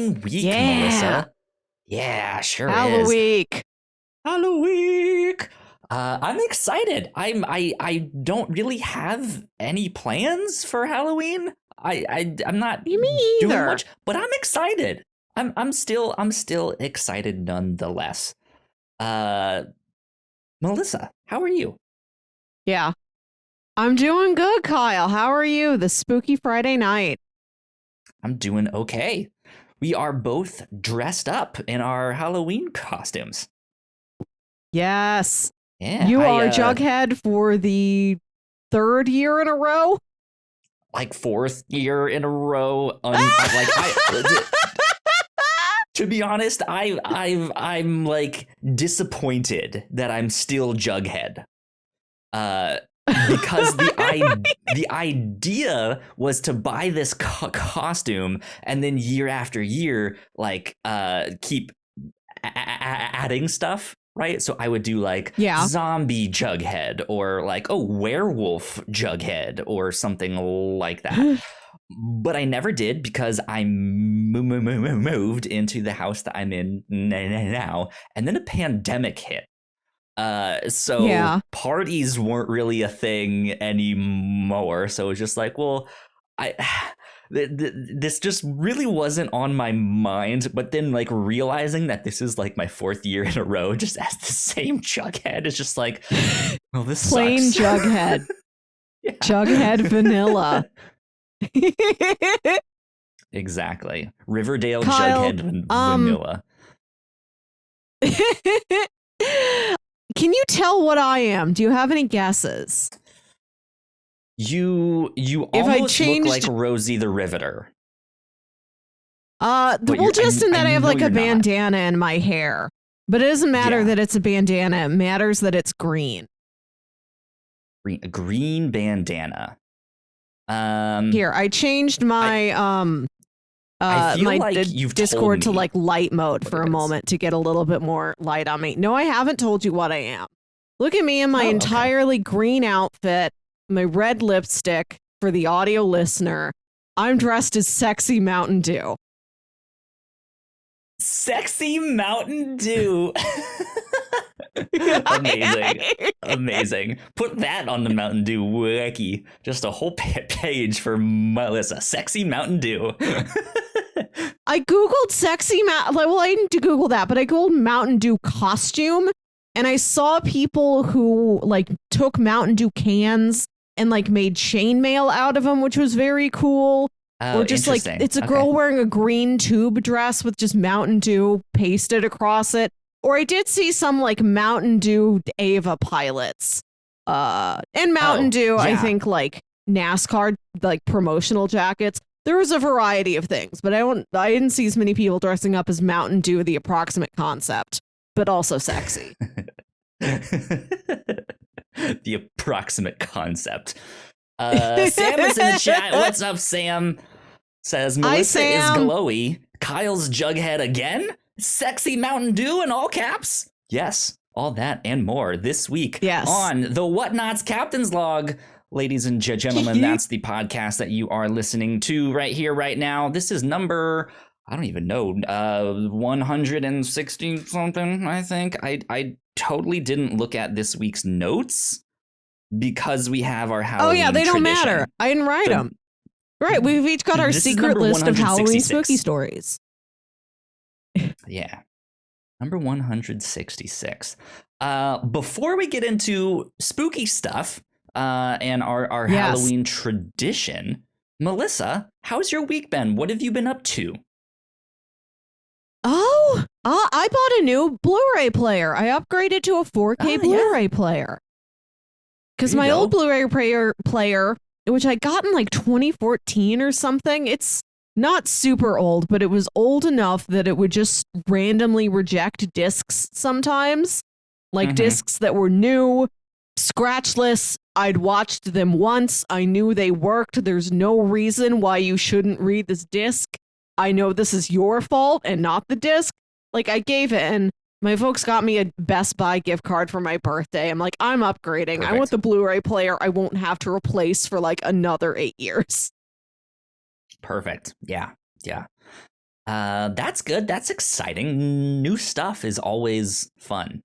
Halloween week, Yeah. Melissa. Yeah, sure is. Halloween. Halloween. I'm excited. I don't really have any plans for Halloween. I'm not Me doing either. much, but I'm excited. I'm still excited nonetheless. Melissa, how are you? Yeah. I'm doing good, Kyle. How are you? The spooky Friday night. I'm doing okay. We are both dressed up in our Halloween costumes. Yes. Yeah, You are Jughead for the third year in a row? like fourth year in a row. To be honest, I'm like disappointed that I'm still Jughead. Because the idea was to buy this costume and then year after year keep adding stuff, right? So I would do like zombie Jughead or like werewolf Jughead or something like that. But I never did because I moved into the house that I'm in now, and then a pandemic hit. So parties weren't really a thing anymore. So it was just like, well, this just really wasn't on my mind. But then like realizing that this is like my fourth year in a row just as the same Jughead is just like, well, this plain sucks. Jughead. Jughead vanilla. Exactly. Riverdale Kyle, Jughead vanilla. Can you tell what I am? Do you have any guesses? You almost look like Rosie the Riveter. Just in that I have like a bandana in my hair. But it doesn't matter that it's a bandana. It matters that it's green. A green bandana. Here, I changed my I feel my like you've Discord to told me like light mode for a moment to get a little bit more light on me. No, I haven't told you what I am. Look at me in my entirely green outfit, my red lipstick for the audio listener. I'm dressed as sexy Mountain Dew. Sexy Mountain Dew. Amazing. Put that on the Mountain Dew wiki. Just a whole page for Melissa. Sexy Mountain Dew. I googled sexy well, I didn't Google that, but I googled Mountain Dew costume, and I saw people who like took Mountain Dew cans and like made chainmail out of them, which was very cool. Oh, or just like it's a girl wearing a green tube dress with just Mountain Dew pasted across it. Or I did see some like Mountain Dew Ava pilots. And Mountain Dew, I think like NASCAR like promotional jackets. There was a variety of things, but I didn't see as many people dressing up as Mountain Dew, the approximate concept, but also sexy. The approximate concept. Sam is in the chat. What's up, Sam? Says Melissa is glowy. Kyle's Jughead again? Sexy Mountain Dew in all caps? Yes, all that and more this week on the Whatnauts Captain's Log. Ladies and gentlemen, that's the podcast that you are listening to right here, right now. This is number, I don't even know, 160 something, I think. I totally didn't look at this week's notes because we have our Halloween they don't tradition. matter. I didn't write them. Right, we've each got our secret list of Halloween spooky stories. Yeah. Number 166. Before we get into spooky stuff and our Halloween tradition, Melissa, how's your week been? What have you been up to? I bought a new Blu-ray player. I upgraded to a 4K Blu-ray player. Because my old Blu-ray player, which I got in like 2014 or something, it's not super old, but it was old enough that it would just randomly reject discs sometimes. Like discs that were new, scratchless. I'd watched them once. I knew they worked. There's no reason why you shouldn't read this disc. I know this is your fault and not the disc. Like, I gave it, and my folks got me a Best Buy gift card for my birthday. I'm like, I'm upgrading. Perfect. I want the Blu-ray player I won't have to replace for like another 8 years. Perfect. Yeah. That's good. That's exciting. New stuff is always fun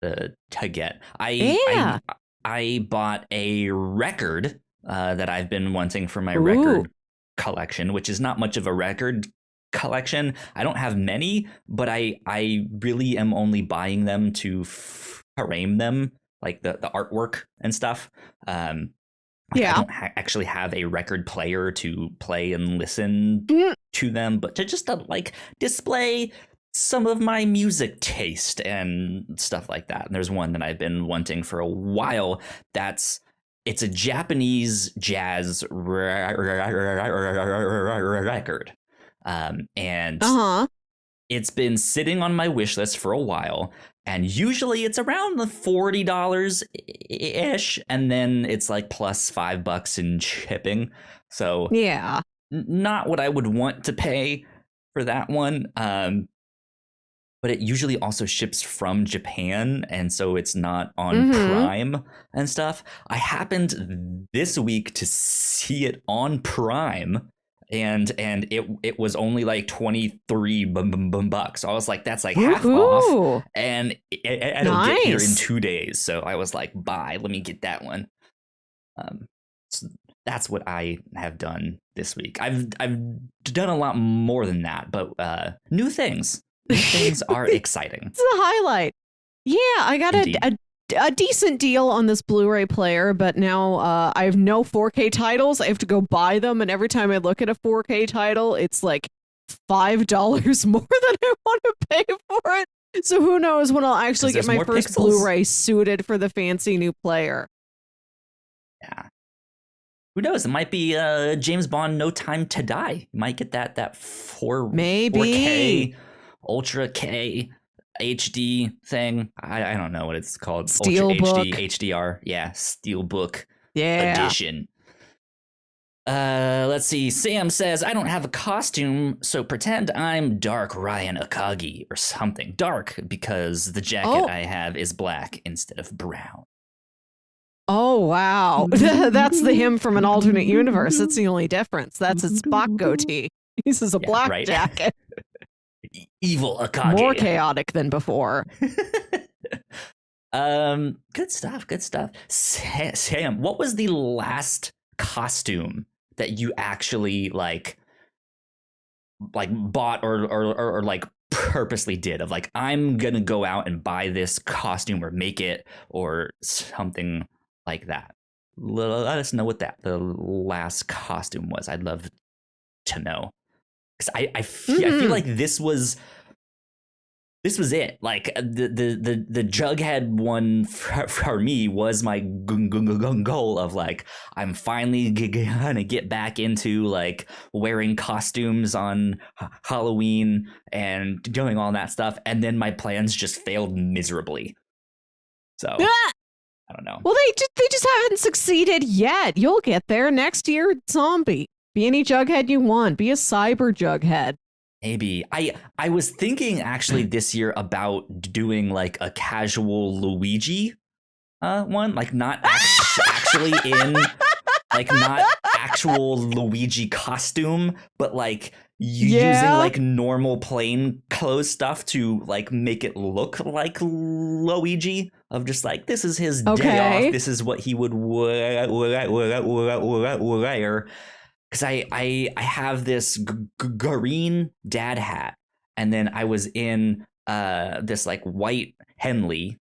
to get. Yeah. I bought a record that I've been wanting for my Ooh. record collection, which is not much of a record collection. I don't have many, but I really am only buying them to frame them, like the artwork and stuff. Like I Yeah. don't actually have a record player to play and listen Mm. to them, but to just like display some of my music taste and stuff like that. And there's one that I've been wanting for a while. It's a Japanese jazz record, and Uh-huh. it's been sitting on my wish list for a while, and usually it's around the $40 ish, and then it's like plus $5 in shipping. So Yeah. not what I would want to pay for that one. But it usually also ships from Japan, and so it's not on Prime and stuff. I happened this week to see it on Prime, and it was only like $23. So I was like, that's like half off, and it'll get here in 2 days. So I was like, bye, let me get that one. So that's what I have done this week. I've done a lot more than that, but new things. Things are exciting. It's a highlight. Yeah, I got a decent deal on this Blu-ray player, but now I have no 4K titles. I have to go buy them, and every time I look at a 4K title, it's like $5 more than I want to pay for it. So who knows when I'll actually get my first pixels? Blu-ray suited for the fancy new player. Yeah. Who knows? It might be James Bond No Time to Die. You might get that 4K Ultra K HD thing. I don't know what it's called. Steelbook. Ultra HD HDR. Yeah, Steelbook edition. Let's see. Sam says, I don't have a costume, so pretend I'm Dark Ryan Akagi or something. Dark because the jacket I have is black instead of brown. Oh, wow. That's the him from an alternate universe. That's the only difference. That's his Spock goatee. He says a black jacket. Evil Akagi. More chaotic than before. Good stuff. Sam, what was the last costume that you actually like bought or like purposely did, of like, I'm gonna go out and buy this costume or make it or something like that? Let us know what the last costume was. I'd love to know. Because I feel like this was it. Like the Jughead one for me was my goal of like, I'm finally gonna get back into like wearing costumes on Halloween and doing all that stuff, and then my plans just failed miserably. So I don't know. Well, they just haven't succeeded yet. You'll get there next year. Zombie. Be any Jughead you want. Be a cyber Jughead. Maybe. I was thinking actually this year about doing like a casual Luigi one, like not actually in like not actual Luigi costume, but like using like normal plain clothes stuff to like make it look like Luigi, of just like, this is his day off, this is what he would wear. Because I have this green dad hat, and then I was in this like white Henley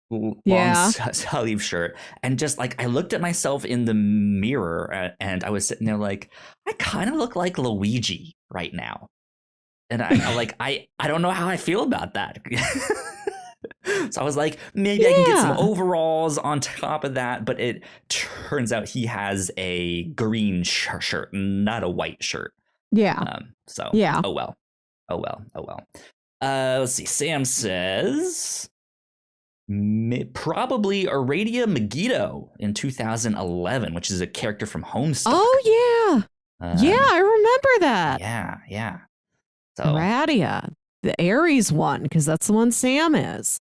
long sleeve shirt, and just like I looked at myself in the mirror, and I was sitting there like, I kind of look like Luigi right now, and I don't know how I feel about that. So I was like, maybe I can get some overalls on top of that, but it turns out he has a green shirt, not a white shirt. Oh well. Let's see. Sam says probably Aradia Megiddo in 2011, which is a character from Homestuck. Oh yeah, I remember that. Yeah. So Aradia, the Ares one, because that's the one Sam is.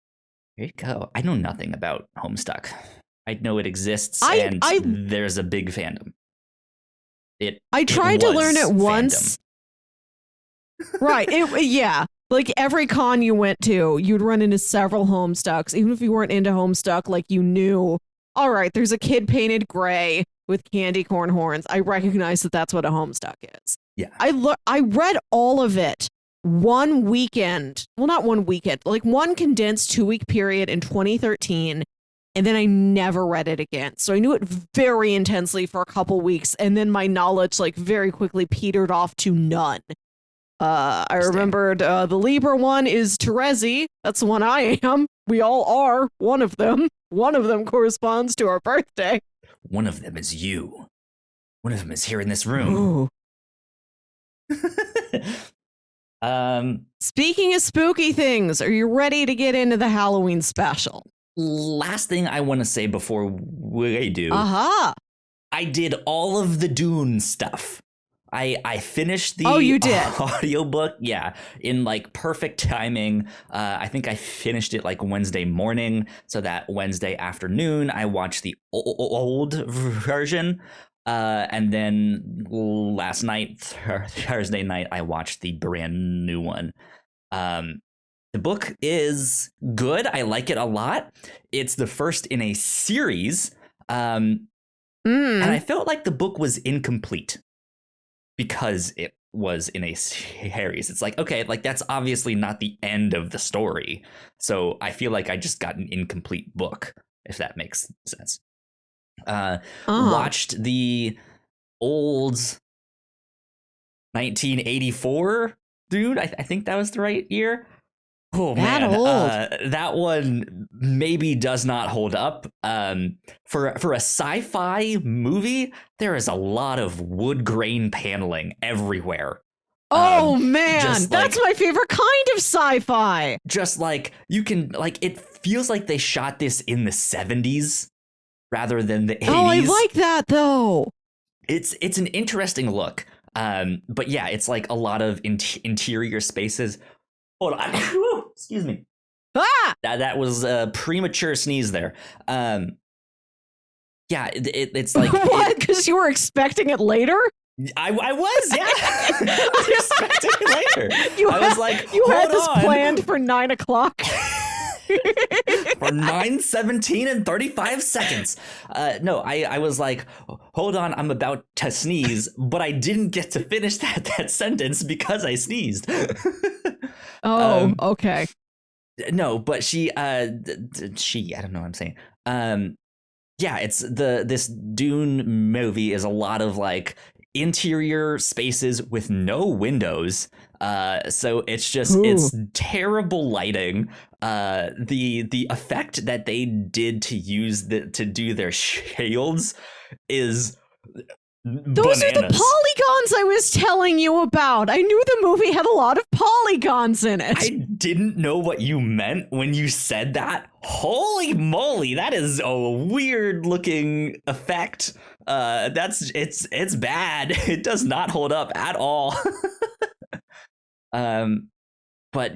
There you go. I know nothing about Homestuck. I know it exists, and there's a big fandom. I tried to learn it once. Right. Yeah. Like every con you went to, you'd run into several Homestucks. Even if you weren't into Homestuck, like you knew, all right, there's a kid painted gray with candy corn horns. I recognize that that's what a Homestuck is. Yeah. I read all of it one weekend. Well, not one weekend, like one condensed 2-week period in 2013. And then I never read it again. So I knew it very intensely for a couple weeks. And then my knowledge like very quickly petered off to none. I remembered the Libra one is Terezi. That's the one I am. We all are one of them. One of them corresponds to our birthday. One of them is you. One of them is here in this room. Speaking of spooky things, are you ready to get into the Halloween special? Last thing I want to say before we do. I did all of the Dune stuff. I finished the audiobook, in like perfect timing. I think I finished it like Wednesday morning, so that Wednesday afternoon I watched the old version, and then last night, Thursday night, I watched the brand new one. The book is good. I like it a lot. It's the first in a series, and I felt like the book was incomplete. Because it was in a series. It's like, okay, like that's obviously not the end of the story. So I feel like I just got an incomplete book, if that makes sense. Watched the old 1984, dude. I think that was the right year. Oh man, that one maybe does not hold up. For a sci-fi movie, there is a lot of wood grain paneling everywhere. Oh man, that's my favorite kind of sci-fi. Just like you can, like it feels like they shot this in the 70s rather than the 80s. Oh, I like that though. It's an interesting look. But yeah, it's like a lot of interior spaces. Hold on. Excuse me. That was a premature sneeze there. Yeah, it's like what? Because you were expecting it later. I was, yeah. I was expecting it later. I was like, you had this planned for 9 o'clock. For 9:17 and 35 seconds. No, I was like, hold on, I'm about to sneeze, but I didn't get to finish that sentence because I sneezed. Okay. No, but she, I don't know what I'm saying. Yeah, it's this Dune movie is a lot of like interior spaces with no windows. So it's just it's terrible lighting. The effect that they did to use to do their shields is those are the polygons I was telling you about. I knew the movie had a lot of polygons in it. I didn't know what you meant when you said that. Holy moly, that is a weird looking effect. It's bad. It does not hold up at all. But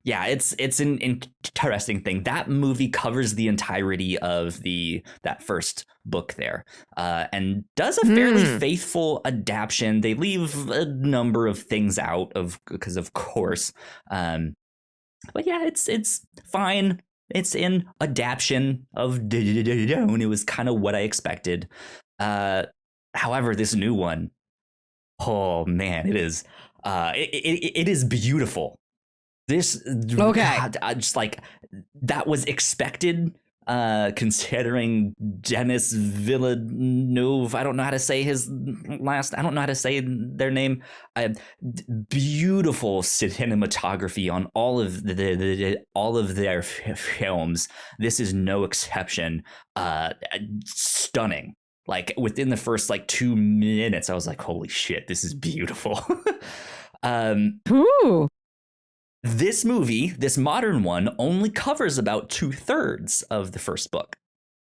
yeah, it's an interesting thing. That movie covers the entirety of that first book there, and does a fairly faithful adaptation. They leave a number of things out because of course, but yeah, it's fine. It's an adaptation of Dune. It was kind of what I expected. However, this new one, oh man, it is. It is beautiful. This God, just like that was expected, considering Denis Villeneuve. I don't know how to say his last. I don't know how to say their name. Beautiful cinematography on all of all of their films. This is no exception. Stunning. Like within the first like 2 minutes, I was like, "Holy shit, this is beautiful." This movie, this modern one, only covers about 2/3 of the first book.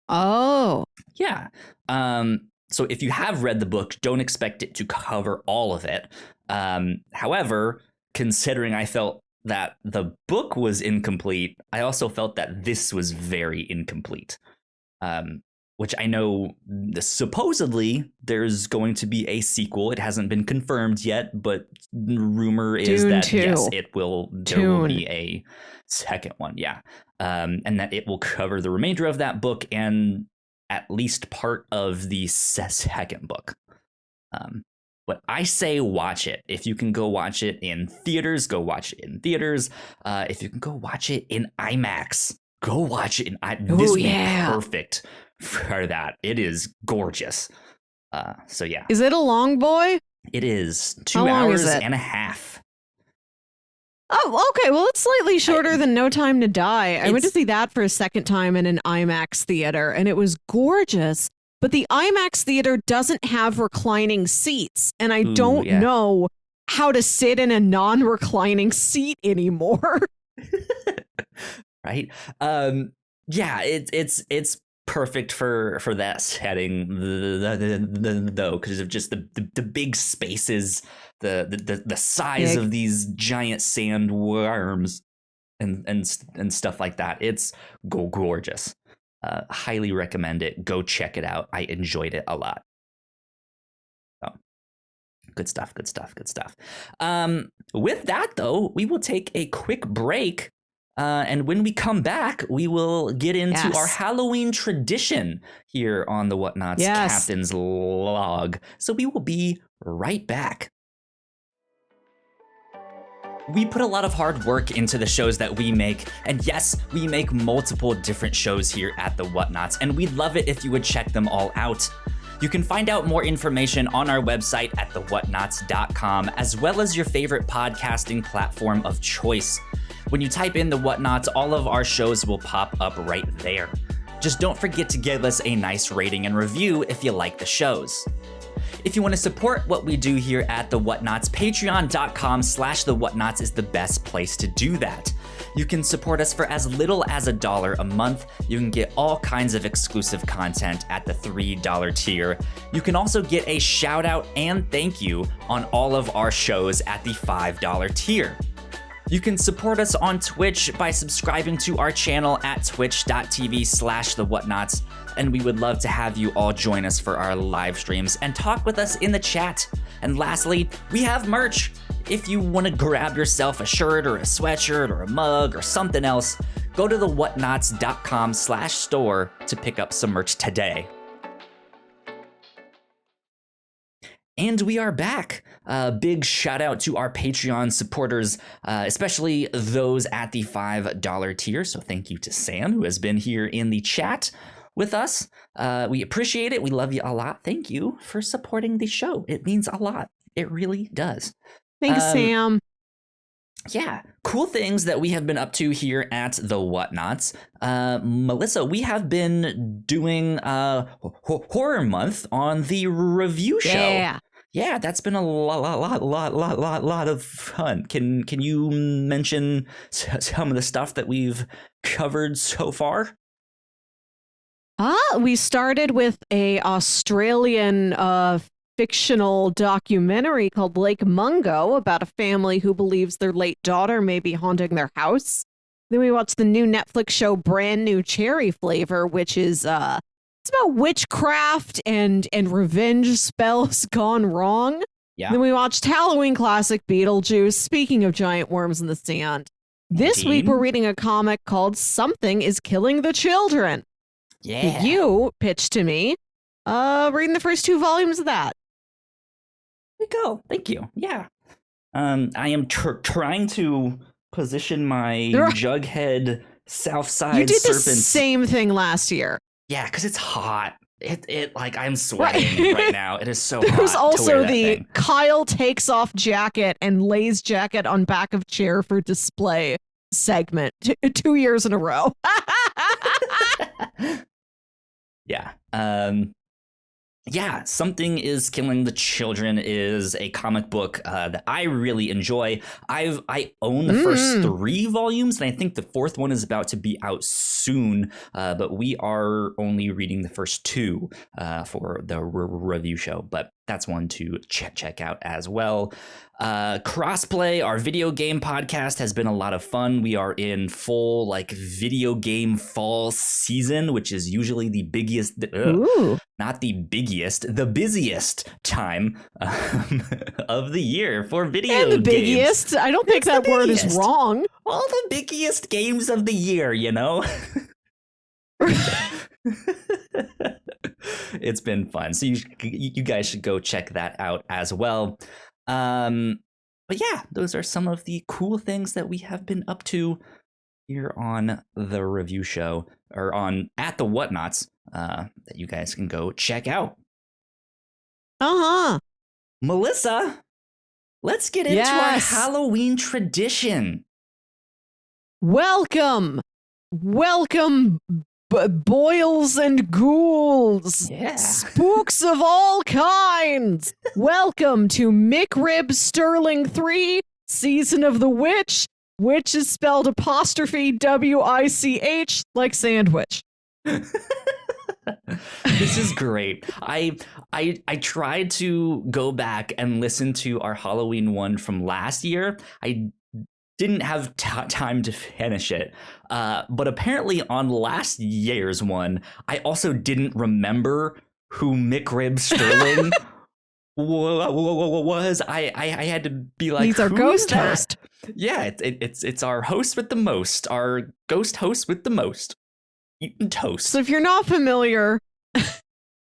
Oh. Yeah. So if you have read the book, don't expect it to cover all of it. However, considering I felt that the book was incomplete, I also felt that this was very incomplete. which I know supposedly there's going to be a sequel. It hasn't been confirmed yet, but rumor is Dune that 2. yes, there will be a second one. Yeah. And that it will cover the remainder of that book and at least part of the second book. But I say watch it. If you can go watch it in theaters, go watch it in theaters. If you can go watch it in IMAX, go watch it in IMAX. This would be perfect for that. It is gorgeous. So yeah. Is it a long boy? It is 2 hours and a half. Oh, okay. Well, it's slightly shorter than No Time to Die. I went to see that for a second time in an IMAX theater, and it was gorgeous. But the IMAX theater doesn't have reclining seats, and I don't know how to sit in a non-reclining seat anymore. Right? Yeah, it's perfect for that setting though, because of just the big spaces, the size of these giant sandworms and stuff like that. It's gorgeous. Highly recommend it. Go check it out. I enjoyed it a lot. Oh, good stuff. With that though, we will take a quick break. And when we come back, we will get into our Halloween tradition here on the Whatnauts Captain's Log. So we will be right back. We put a lot of hard work into the shows that we make, and yes, we make multiple different shows here at the Whatnauts, and we'd love it if you would check them all out. You can find out more information on our website at thewhatnauts.com, as well as your favorite podcasting platform of choice. When you type in the Whatnauts, all of our shows will pop up right there. Just don't forget to give us a nice rating and review if you like the shows. If you want to support what we do here at The Whatnauts, patreon.com/The Whatnauts is the best place to do that. You can support us for as little as $1 a month. You can get all kinds of exclusive content at the $3 tier. You can also get a shout out and thank you on all of our shows at the $5 tier. You can support us on Twitch by subscribing to our channel at twitch.tv/The Whatnauts, and we would love to have you all join us for our live streams and talk with us in the chat. And lastly, we have merch. If you want to grab yourself a shirt or a sweatshirt or a mug or something else, go to thewhatnauts.com/store to pick up some merch today. And we are back. Big shout out to our Patreon supporters, especially those at the $5 tier. So thank you to Sam, who has been here in the chat with us. We appreciate it. We love you a lot. Thank you for supporting the show. It means a lot. It really does. Thanks, Sam. Yeah, cool things that we have been up to here at the Whatnauts. Melissa, we have been doing Horror Month on the review show. Yeah, that's been a lot of fun. Can you mention some of the stuff that we've covered so far? We started with a Australian fictional documentary called Lake Mungo about a family who believes their late daughter may be haunting their house. Then we watched the new Netflix show Brand New Cherry Flavor, which is it's about witchcraft and revenge spells gone wrong. Yeah. Then we watched Halloween classic Beetlejuice. Speaking of giant worms in the sand, this week we're reading a comic called Something is Killing the Children. Yeah, you pitched to me. Reading the first 2 volumes of that. There you go. Thank you. Yeah. I am trying to position my Jughead Southside You did Serpents. The same thing last year. Yeah, because it's hot. It like I'm sweating right now. It is so hot. There's also the thing. Kyle takes off jacket and lays jacket on back of chair for display segment 2 years in a row. Yeah. Yeah, Something is Killing the Children is a comic book that I really enjoy. I own the first 3 volumes, and I think the 4th one is about to be out soon. But we are only reading the first 2 for the review show. But that's one to check out as well. Crossplay, our video game podcast, has been a lot of fun. We are in full video game fall season, which is usually the biggest, not the biggest, the busiest time of the year for video games. And the biggest. I don't think that word is wrong. All the biggest games of the year, It's been fun. So you guys should go check that out as well. But yeah, those are some of the cool things that we have been up to here on the review show, or at the Whatnauts, that you guys can go check out. Melissa, let's get into our Halloween tradition. Welcome, boils and ghouls, spooks of all kinds. Welcome to McRib Sterling 3, Season of the Witch. Witch is spelled apostrophe WICH, like sandwich. This is great. I tried to go back and listen to our Halloween one from last year. I didn't have time to finish it. But apparently on last year's one, I also didn't remember who McRib Sterling was. I had to be like, he's our ghost host. Yeah, it's our host with the most, our ghost host with the most. Eating toast. So if you're not familiar,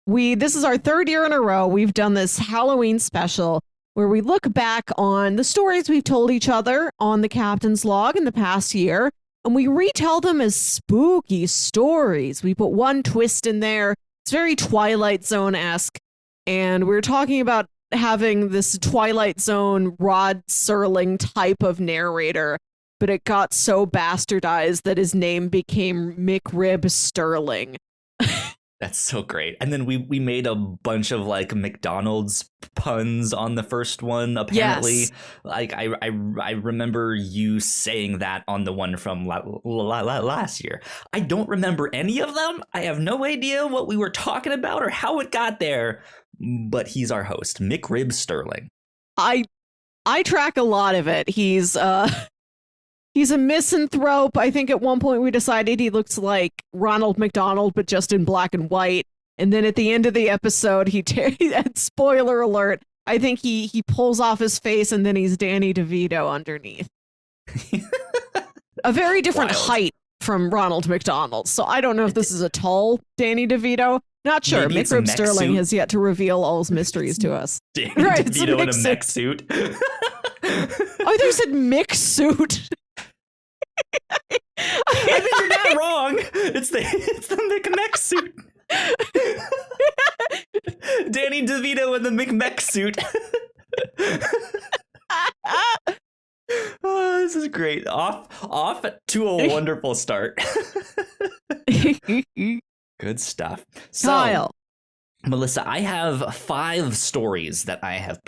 this is our third year in a row. We've done this Halloween special where we look back on the stories we've told each other on the Captain's Log in the past year, and we retell them as spooky stories. We put one twist in there. It's very Twilight Zone-esque, and we're talking about having this Twilight Zone Rod Serling type of narrator, but it got so bastardized that his name became McRib Sterling. That's so great. And then we made a bunch of McDonald's puns on the first one, apparently. Yes. I remember you saying that on the one from last year. I don't remember any of them. I have no idea what we were talking about or how it got there. But he's our host, McRib Sterling. I track a lot of it. He's a misanthrope. I think at one point we decided he looks like Ronald McDonald, but just in black and white. And then at the end of the episode, spoiler alert, I think he pulls off his face and then he's Danny DeVito underneath. A very different height from Ronald McDonald. So I don't know if this is a tall Danny DeVito. Not sure. McRib Sterling has yet to reveal all his mysteries to us. Danny DeVito in a mech suit. Oh, they said McSuit. I mean, you're not wrong. It's the mech suit. Danny DeVito in the mech suit. Oh, this is great. Off to a wonderful start. Good stuff. So, Kyle. Melissa, I have 5 stories that I have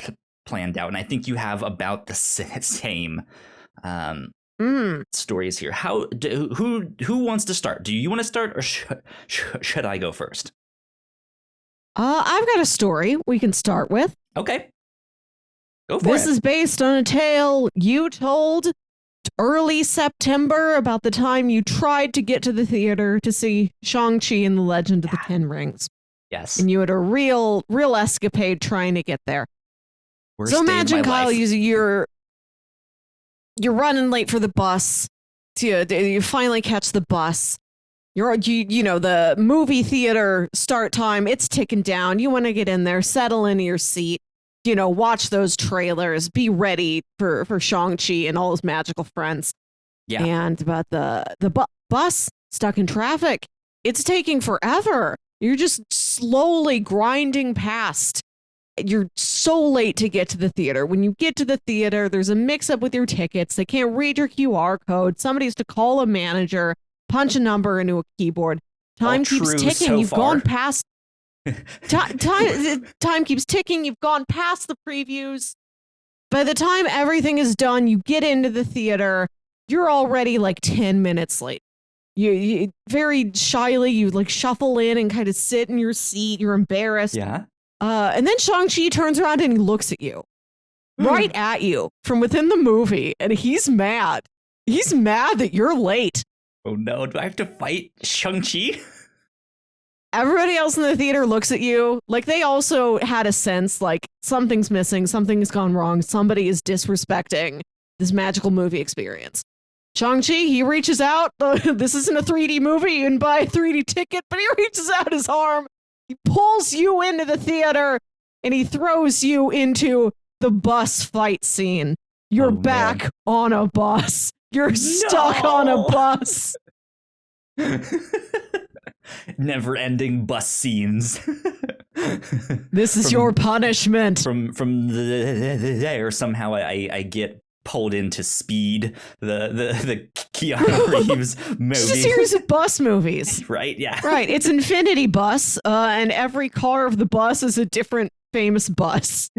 planned out, and I think you have about the same stories here. Who wants to start? Do you want to start, or should I go first? I've got a story we can start with. Okay. Go for it. This is based on a tale you told early September about the time you tried to get to the theater to see Shang-Chi and the Legend of the Ten Rings. Yes. And you had a real escapade trying to get there. Worst so imagine, Kyle, life. you're running late for the bus. You finally catch the bus. You know, the movie theater start time, it's ticking down. You want to get in there, settle into your seat, watch those trailers, be ready for Shang-Chi and all his magical friends. Yeah. And but the bus stuck in traffic. It's taking forever. You're just slowly grinding past. You're so late to get to the theater. When you get to the theater, there's a mix-up with your tickets. They can't read your QR code. Somebody has to call a manager, punch a number into a keyboard. Time keeps ticking. So You've far. gone past... Time keeps ticking. You've gone past the previews. By the time everything is done, you get into the theater. You're already 10 minutes late. You very shyly, you shuffle in and kind of sit in your seat. You're embarrassed. Yeah. And then Shang-Chi turns around and he looks at you, right at you from within the movie, and he's mad. He's mad that you're late. Oh no, do I have to fight Shang-Chi? Everybody else in the theater looks at you like they also had a sense like something's missing, something's gone wrong, somebody is disrespecting this magical movie experience. Shang-Chi, he reaches out. This isn't a 3D movie. You can buy a 3D ticket, but he reaches out his arm. He pulls you into the theater and he throws you into the bus fight scene. You're back on a bus. You're stuck on a bus. Never-ending bus scenes. This is your punishment. From there, somehow I get pulled into Speed, the Keanu Reeves movie. It's a series of bus movies. Right, yeah. Right, it's Infinity Bus, and every car of the bus is a different famous bus.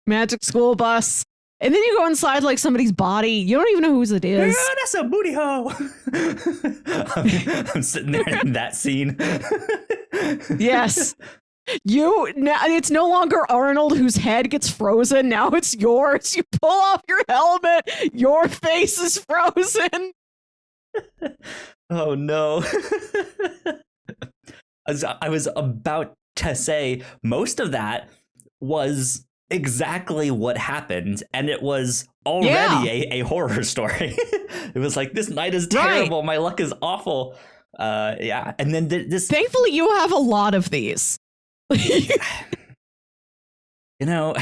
Magic School Bus. And then you go inside like somebody's body. You don't even know whose it is. Yeah, that's a booty hole. I'm sitting there in that scene. Yes. It's no longer Arnold whose head gets frozen. Now it's yours. You pull off your helmet. Your face is frozen. Oh no. I was about to say most of that was exactly what happened, and it was already a horror story. It was like, this night is terrible. Right. My luck is awful. And then this. Thankfully, you have a lot of these. You know,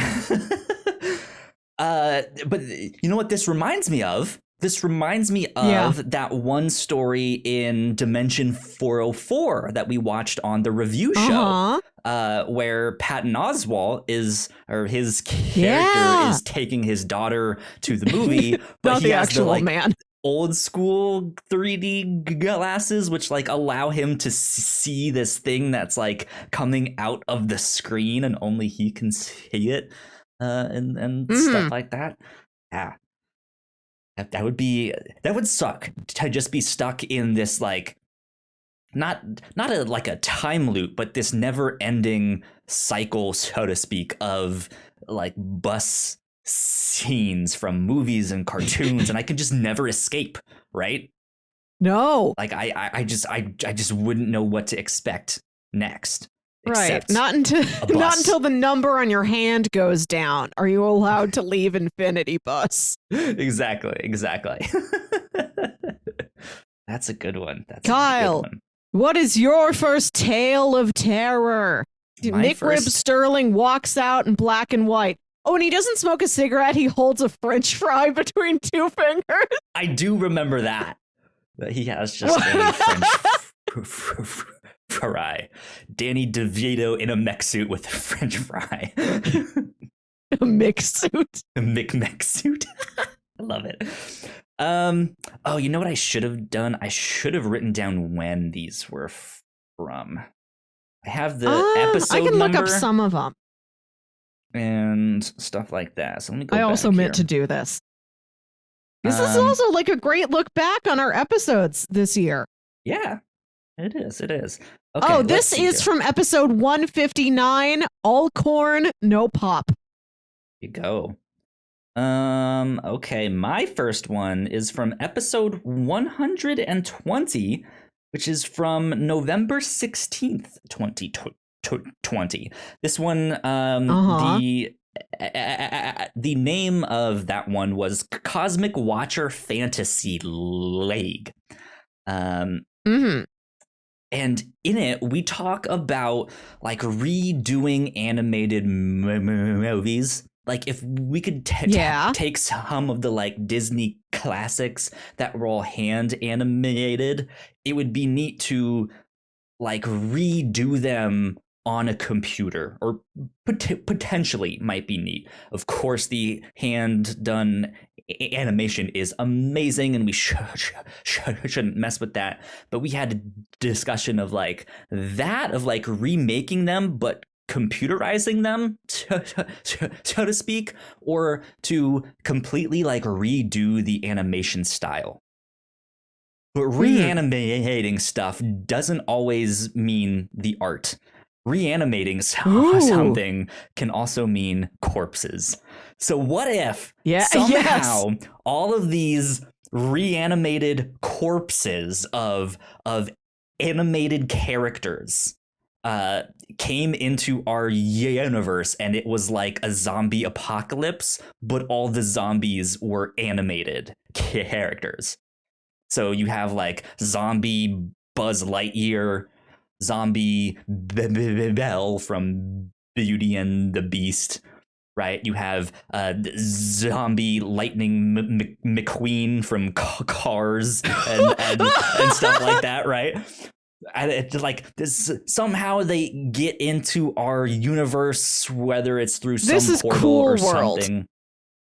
but you know what this reminds me of? This reminds me of that one story in Dimension 404 that we watched on the review show, where Patton Oswalt his character is taking his daughter to the movie, but he has the man. Old school 3D glasses, which like allow him to see this thing that's like coming out of the screen and only he can see it, and stuff like that. Yeah. That would suck to just be stuck in this like not a time loop, but this never ending cycle, so to speak, of like bus scenes from movies and cartoons, and I could just never escape, right? No. Like I just wouldn't know what to expect next. Right. Not until the number on your hand goes down are you allowed to leave Infinity Bus. Exactly. That's a good one. Kyle, what is your first tale of terror? McRib Sterling walks out in black and white. Oh, and he doesn't smoke a cigarette. He holds a French fry between two fingers. I do remember that he has just a French fry. Danny DeVito in a mech suit with a French fry. A mech suit. A mech suit. I love it. Oh, you know what I should have done? I should have written down when these were from. I have the episode number. I can look up some of them. And stuff like that. So let me go I back also meant to do this. This is also like a great look back on our episodes this year. Yeah, it is. Okay, this is from episode 159. All corn, no pop. Here you go. Okay, my first one is from episode 120, which is from November 16th, 2020. This one, the name of that one was Cosmic Watcher Fantasy League. And in it, we talk about like redoing animated movies. Like if we could take some of the like Disney classics that were all hand animated, it would be neat to like redo them on a computer, or potentially might be neat. Of course, the hand done animation is amazing, and we shouldn't mess with that. But we had a discussion of like remaking them, but computerizing them, so to speak, or to completely like redo the animation style. But reanimating stuff doesn't always mean the art. reanimating Ooh. something can also mean corpses. So what if Yeah, somehow all of these reanimated corpses of animated characters came into our universe, and it was like a zombie apocalypse, but all the zombies were animated characters. So you have like zombie Buzz Lightyear, zombie Belle from Beauty and the Beast, right? You have zombie Lightning McQueen from Cars and stuff like that, right? And it's like this, somehow they get into our universe, whether it's through some portal cool or world. something.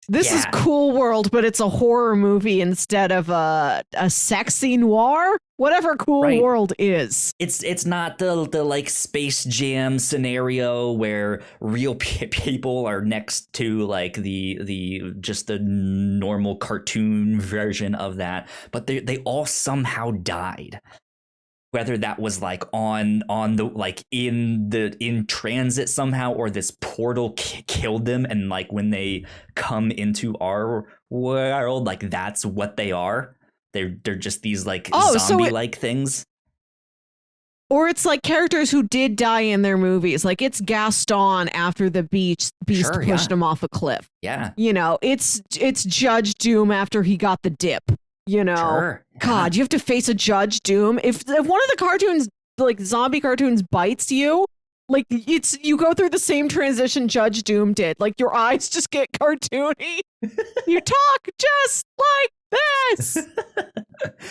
This is Cool World, but it's a horror movie instead of a sexy noir. Whatever Cool World is. It's not the like Space Jam scenario where real people are next to like the just the normal cartoon version of that, but they all somehow died. Whether that was like on the like in transit somehow, or this portal killed them, and like when they come into our world, like that's what they are. They're just these like zombie like things. Or it's like characters who did die in their movies. Like it's Gaston after the beast pushed him off a cliff. Yeah. You know, it's Judge Doom after he got the dip. You know, God, you have to face a Judge Doom. If one of the cartoons, like zombie cartoons, bites you, like you go through the same transition Judge Doom did. Like your eyes just get cartoony. You talk just like this.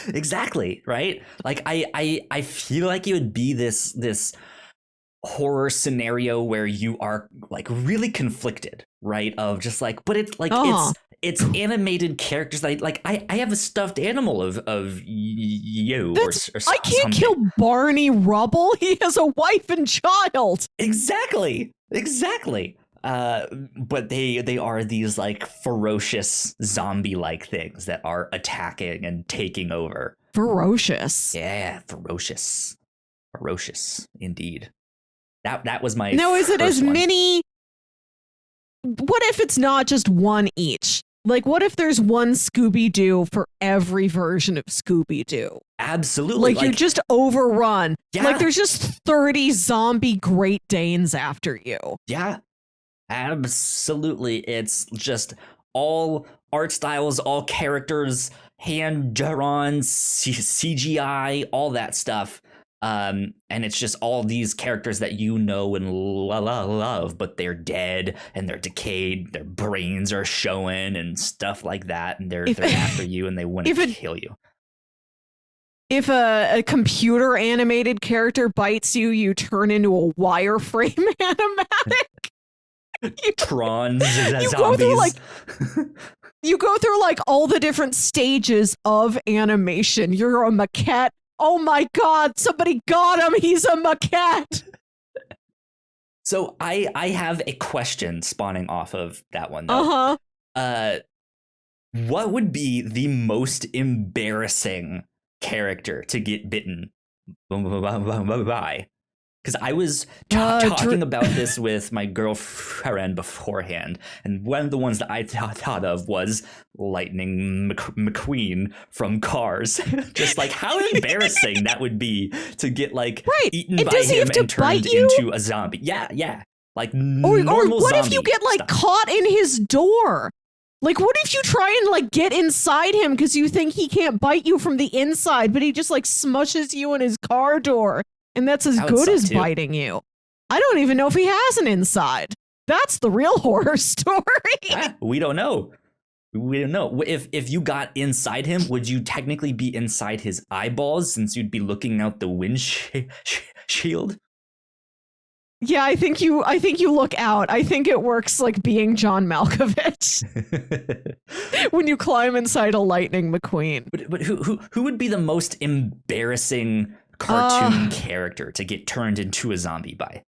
Exactly, right? Like I feel like it would be this horror scenario where you are like really conflicted, right? Of just like, but it's like it's animated characters. Like I have a stuffed animal of you or I can't kill Barney Rubble. He has a wife and child. Exactly. But they are these like ferocious zombie like things that are attacking and taking over. Ferocious. Yeah, ferocious indeed. That was my now. Is it as one. many? What if it's not just one each? Like, what if there's one Scooby-Doo for every version of Scooby-Doo? Absolutely. Like you just overrun. Yeah. Like there's just 30 zombie Great Danes after you. Yeah, absolutely. It's just all art styles, all characters, hand-drawn, CGI, all that stuff. And it's just all these characters that you know and love, but they're dead and they're decayed. Their brains are showing and stuff like that, and they're after you and they want to kill you. If a computer animated character bites you, you turn into a wireframe animatic. Tron zombies. You go through like all the different stages of animation. You're a maquette. Oh my God, somebody got him. He's a maquette. So I have a question spawning off of that one, though. What would be the most embarrassing character to get bitten by? Because I was talking about this with my girlfriend beforehand, and one of the ones that I thought of was Lightning McQueen from Cars. Just like how embarrassing that would be to get like eaten by him and turned into a zombie. Yeah. Like normal or what zombie if you get like stuff. caught in his door? Like, what if you try and like get inside him because you think he can't bite you from the inside, but he just like smushes you in his car door? And that's as good as biting you. I don't even know if he has an inside. That's the real horror story. We don't know. If you got inside him, would you technically be inside his eyeballs since you'd be looking out the windshield? Yeah, I think you look out. I think it works like being John Malkovich when you climb inside a Lightning McQueen. But who would be the most embarrassing cartoon character to get turned into a zombie by?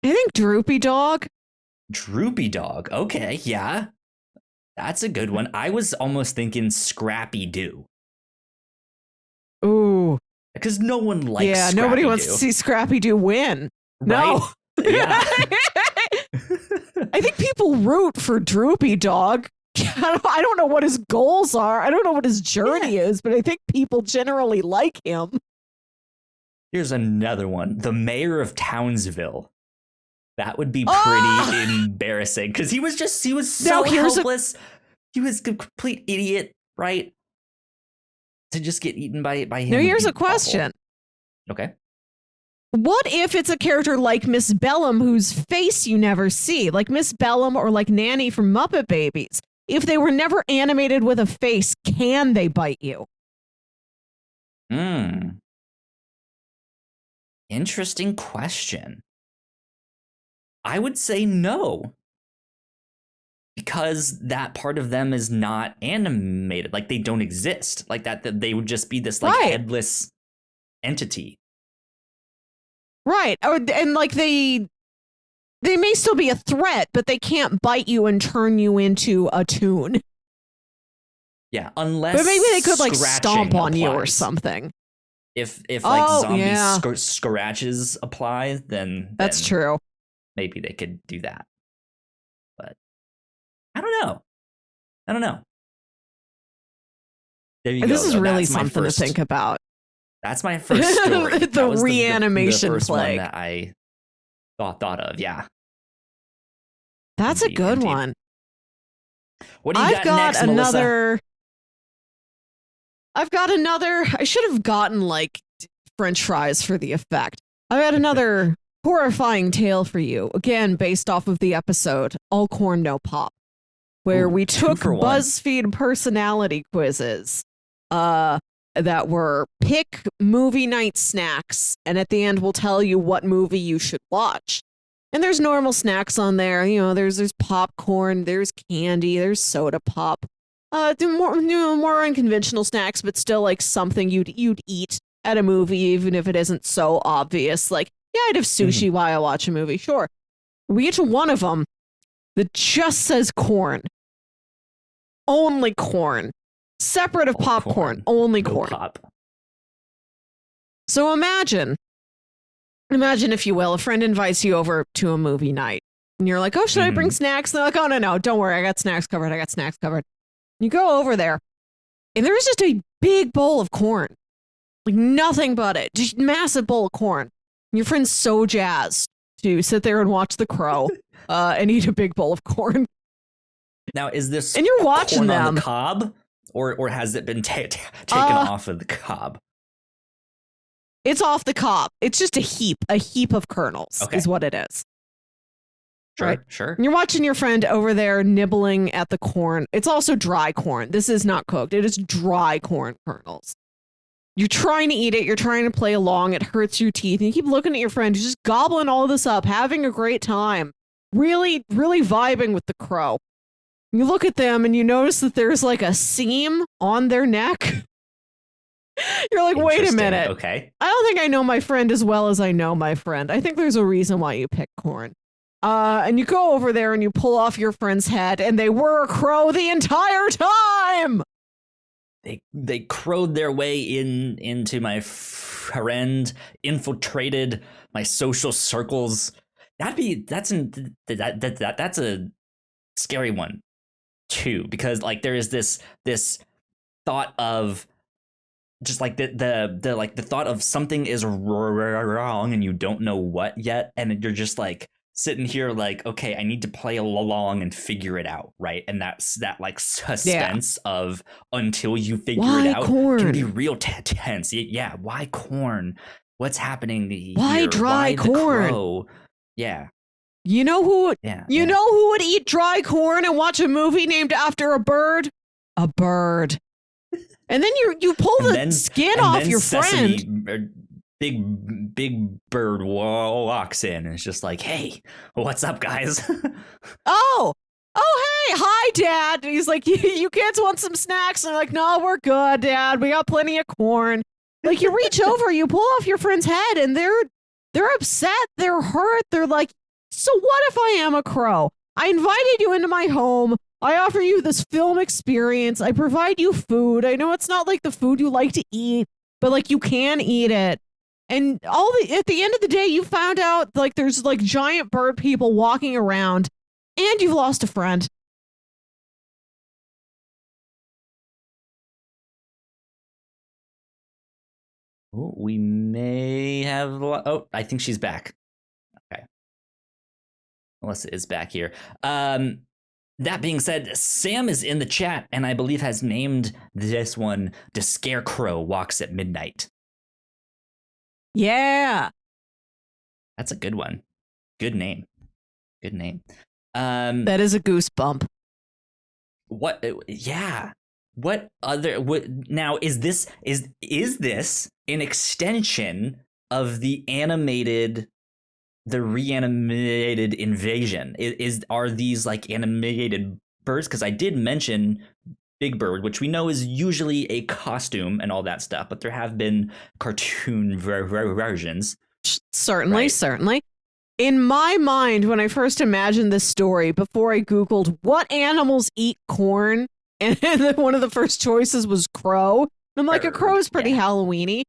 I think Droopy Dog. Droopy Dog. Okay, yeah. That's a good one. I was almost thinking Scrappy Doo. Ooh. Because no one likes Scrappy Scrappy-Doo. Nobody wants to see Scrappy Doo win. No. Yeah. I think people root for Droopy Dog. I don't know what his goals are. I don't know what his journey is, but I think people generally like him. Here's another one. The mayor of Townsville. That would be pretty embarrassing because he was so helpless. He was a complete idiot, right? To just get eaten by him. Now, here's a question. Awful. Okay. What if it's a character like Miss Bellum whose face you never see, like Miss Bellum or like Nanny from Muppet Babies? If they were never animated with a face, can they bite you? Interesting question. I would say no. Because that part of them is not animated. Like, they don't exist. Like, that they would just be this, like, headless entity. Right. And, like, they may still be a threat, but they can't bite you and turn you into a toon. Yeah, unless but maybe they could, like, stomp on you or something. If like, zombie scratches apply, then that's true. Maybe they could do that. But I don't know. There you go. This is really something to think about. That's my first story. The reanimation the first plague one that I thought of. Yeah, that's a good one. What do you got next, Melissa? I've got another. I should have gotten like French fries for the effect. I've got another horrifying tale for you. Again, based off of the episode All Corn No Pop, where we took BuzzFeed personality quizzes that were pick movie night snacks, and at the end we'll tell you what movie you should watch. And there's normal snacks on there. You know, there's popcorn, there's candy, there's soda pop. More unconventional snacks, but still like something you'd eat at a movie, even if it isn't so obvious. Like, yeah, I'd have sushi while I watch a movie. Sure. We get to one of them that just says corn. Only corn. Separate of popcorn. Only corn. Pop. So imagine, if you will, a friend invites you over to a movie night. And you're like, oh, should I bring snacks? And they're like, oh, no, don't worry. I got snacks covered. You go over there, and there's just a big bowl of corn. Like, nothing but it. Just massive bowl of corn. And your friend's so jazzed to sit there and watch The Crow and eat a big bowl of corn. Now, is this and you're watching corn them on the cob, or has it been taken off of the cob? It's off the cob. It's just a heap of kernels is what it is. Sure. And you're watching your friend over there nibbling at the corn. It's also dry corn. This is not cooked. It is dry corn kernels. You're trying to eat it. You're trying to play along. It hurts your teeth. And you keep looking at your friend who's just gobbling all this up, having a great time. Really, really vibing with the crow. You look at them and you notice that there's like a seam on their neck. You're like, wait a minute. Okay. I don't think I know my friend as well as I know my friend. I think there's a reason why you pick corn. And you go over there and you pull off your friend's head, and they were a crow the entire time. They crowed their way into my friend, infiltrated my social circles. That's a scary one too, because like there is this thought of just like the thought of something is wrong and you don't know what yet, and you're just like sitting here like, okay, I need to play along and figure it out, right? And that's that like suspense of until you figure it out can be real tense. Yeah, why corn? What's happening here? Why dry corn? Yeah. You know who? You know who would eat dry corn and watch a movie named after a bird? A bird. And then you pull the skin off your friend. Big bird walks in and it's just like, hey, what's up, guys? Oh, hey, hi, Dad. And he's like, you kids want some snacks? And they're like, no, we're good, Dad. We got plenty of corn. Like, you reach over, you pull off your friend's head, and they're upset, they're hurt. They're like, so what if I am a crow? I invited you into my home. I offer you this film experience. I provide you food. I know it's not like the food you like to eat, but like you can eat it. And at the end of the day, you found out like there's like giant bird people walking around, and you've lost a friend. Oh, we may have. Oh, I think she's back. Okay, Melissa is back here. That being said, Sam is in the chat, and I believe has named this one "The Scarecrow Walks at Midnight." Yeah, that's a good one. Good name. Good name. That is a goosebump. What? Yeah. What other? What now? Is this an extension of the reanimated invasion? Are these like animated birds? Because I did mention Big Bird, which we know is usually a costume and all that stuff, but there have been cartoon versions. Certainly, certainly. In my mind, when I first imagined this story, before I Googled what animals eat corn, and one of the first choices was crow. I'm like, a crow is pretty Halloween-y.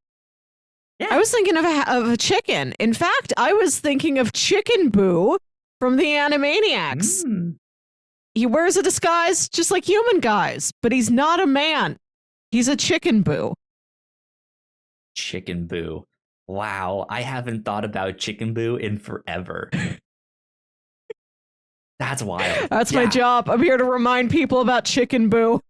Yeah. I was thinking of a chicken. In fact, I was thinking of Chicken Boo from the Animaniacs. He wears a disguise just like human guys, but he's not a man. He's a Chicken Boo. Chicken Boo. Wow, I haven't thought about Chicken Boo in forever. That's wild. That's my job. I'm here to remind people about Chicken Boo.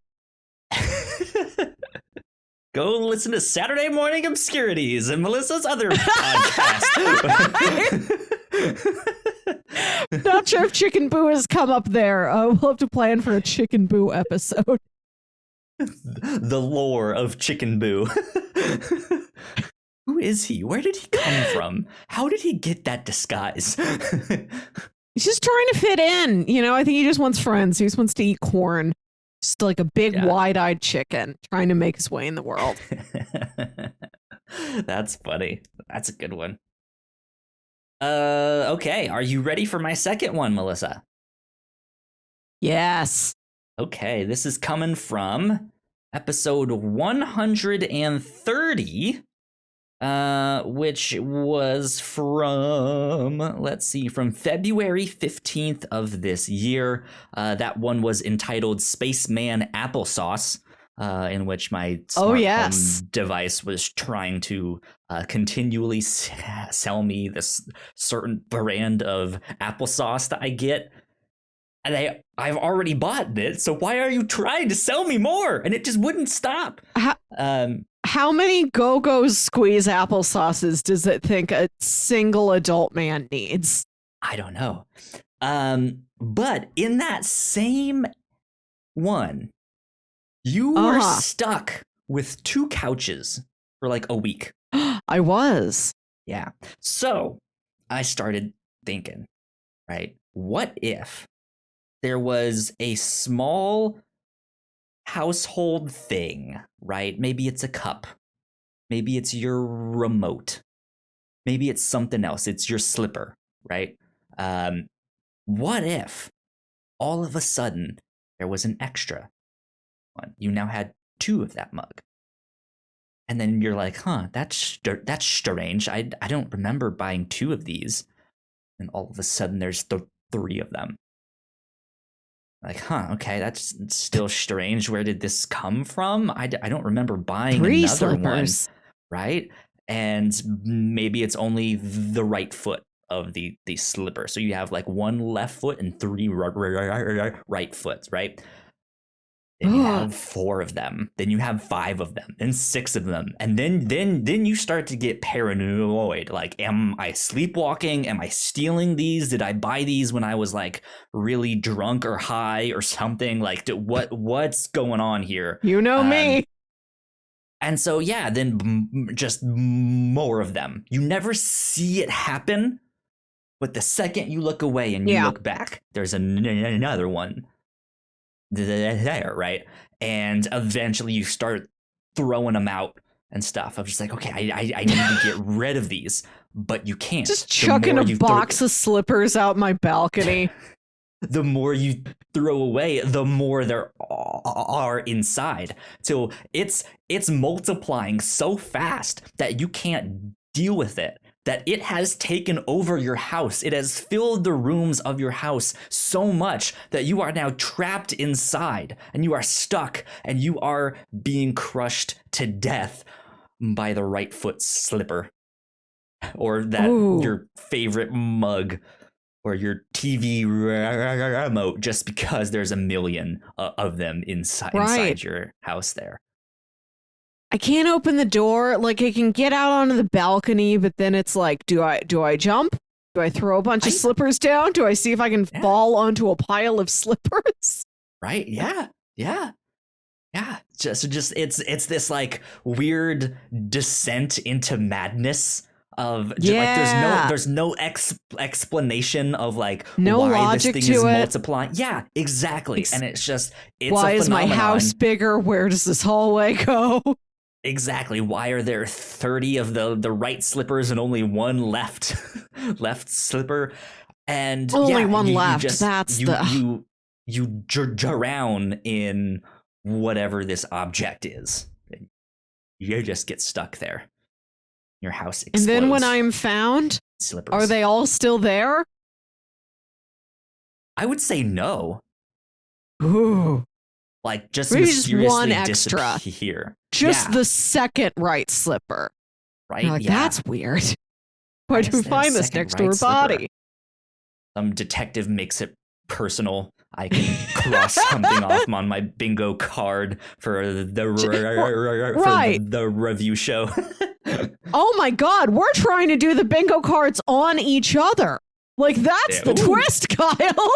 Go listen to Saturday Morning Obscurities and Melissa's other podcast. Not sure if Chicken Boo has come up there. We'll have to plan for a Chicken Boo episode. The lore of Chicken Boo. Who is he? Where did he come from? How did he get that disguise? He's just trying to fit in. You know, I think he just wants friends. He just wants to eat corn. Just like a big wide-eyed chicken trying to make his way in the world. That's funny. That's a good one. Okay. Are you ready for my second one, Melissa? Yes. Okay. This is coming from episode 130. Which was from February 15th of this year. That one was entitled Spaceman Applesauce, in which my smart home device was trying to continually sell me this certain brand of applesauce that I get. And I've already bought it, so why are you trying to sell me more? And it just wouldn't stop. How many Go-Go's squeeze applesauces does it think a single adult man needs? I don't know. But in that same one, you were stuck with 2 couches for like a week. I was. Yeah. So I started thinking, right? What if there was a small household thing, right? Maybe it's a cup. Maybe it's your remote. Maybe it's something else. It's your slipper, right? What if all of a sudden there was an extra one? You now had 2 of that mug. And then you're like, that's strange. I don't remember buying 2 of these. And all of a sudden there's 3 of them. Like, okay, that's still strange. Where did this come from? I don't remember buying 3 another slippers. one, right? And maybe it's only the right foot of the slipper. So you have like 1 left foot and 3 right foots, right? Then you have 4 of them. Then you have 5 of them. Then 6 of them. And then you start to get paranoid. Like, am I sleepwalking? Am I stealing these? Did I buy these when I was like really drunk or high or something? Like, what's going on here? You know me. And so, then just more of them. You never see it happen. But the second you look away and you look back, there's another one there, right? And eventually you start throwing them out and stuff. I'm just like, okay, I need to get rid of these, but you can't. Just chucking a box of slippers out my balcony. The more you throw away, the more there are inside. So it's multiplying so fast that you can't deal with it, that it has taken over your house. It has filled the rooms of your house so much that you are now trapped inside and you are stuck and you are being crushed to death by the right foot slipper or that your favorite mug or your TV remote, just because there's a million of them inside your house there. I can't open the door. Like, I can get out onto the balcony, but then it's like, do I jump? Do I throw a bunch of slippers down? Do I see if I can fall onto a pile of slippers? Right? Yeah. Just it's this like weird descent into madness of like there's no explanation of like why this thing is multiplying. Yeah, exactly. And it's why is my house bigger? Where does this hallway go? Exactly. Why are there 30 of the right slippers and only one left slipper? And only one left. You drown in whatever this object is. You just get stuck there. Your house explodes. And then when I'm found, slippers. Are they all still there? I would say no. Ooh. Like just maybe mysteriously just one extra. Disappear. Just the second right slipper. Right? Like, that's weird. Why do we find this next to her body? Some detective makes it personal. I can cross something off on my bingo card for the review show. Oh my God, we're trying to do the bingo cards on each other. Like, that's the twist, Kyle.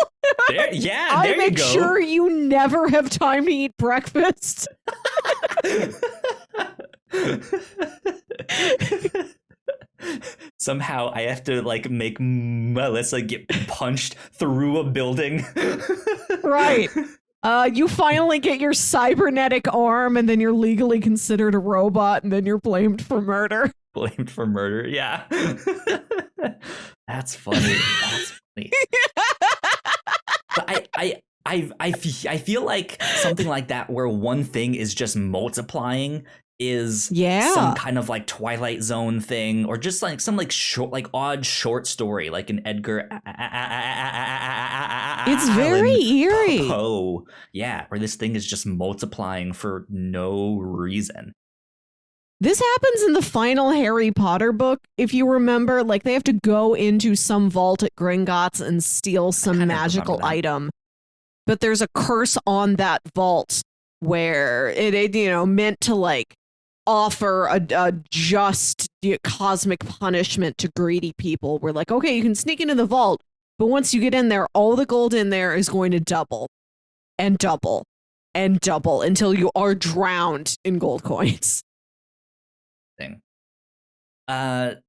I make sure you never have time to eat breakfast. Somehow I have to like make Melissa get punched through a building. Right. You finally get your cybernetic arm, and then you're legally considered a robot, and then you're blamed for murder. Blamed for murder, yeah. That's funny. But I feel like something like that, where one thing is just multiplying, is some kind of like Twilight Zone thing, or just like some like short, like odd short story, like an Edgar. It's very eerie. Poe, yeah, where this thing is just multiplying for no reason. This happens in the final Harry Potter book, if you remember. Like, they have to go into some vault at Gringotts and steal some magical item. But there's a curse on that vault where it meant to like offer a just cosmic punishment to greedy people. We're like, okay, you can sneak into the vault, but once you get in there, all the gold in there is going to double and double and double until you are drowned in gold coins.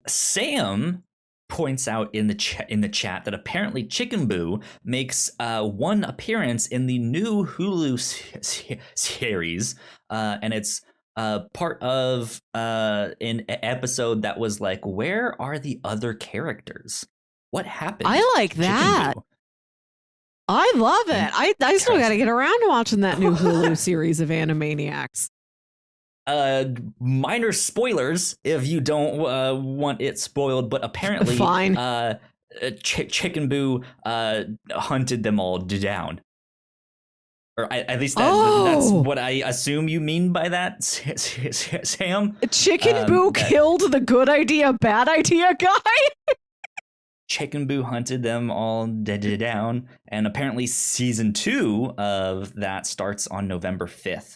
Sam points out in the chat that apparently Chicken Boo makes one appearance in the new Hulu series, and it's part of an episode that was like, where are the other characters? What happened? I like that. I love it. I still got to get around to watching that new Hulu series of Animaniacs. Minor spoilers if you don't want it spoiled, but apparently fine. Chicken Boo hunted them all down. Or at least that's what I assume you mean by that, Sam. Chicken Boo killed the good idea, bad idea guy? Chicken Boo hunted them all down, and apparently season 2 of that starts on November 5th.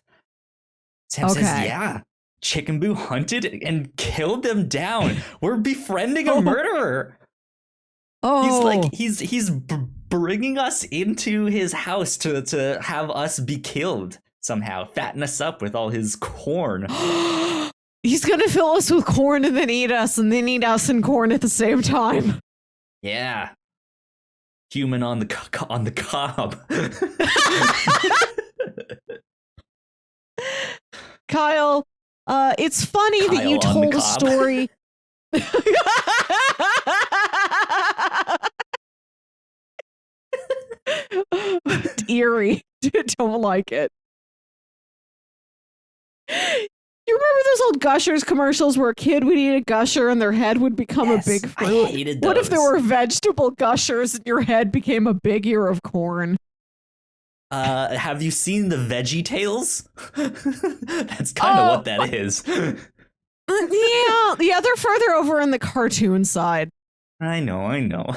Sam says, yeah, Chicken Boo hunted and killed them down. We're befriending a murderer. He's bringing us into his house to have us be killed somehow, fatten us up with all his corn. He's going to fill us with corn and then eat us and corn at the same time. Yeah. Human on the cob. Kyle, it's funny that you told a story. Eerie. Don't like it. You remember those old Gushers commercials where a kid would eat a Gusher and their head would become a big fruit? I hated those. What if there were vegetable Gushers and your head became a big ear of corn? Have you seen the Veggie Tales? That's kind of what that is. Yeah, they're further over in the cartoon side. I know.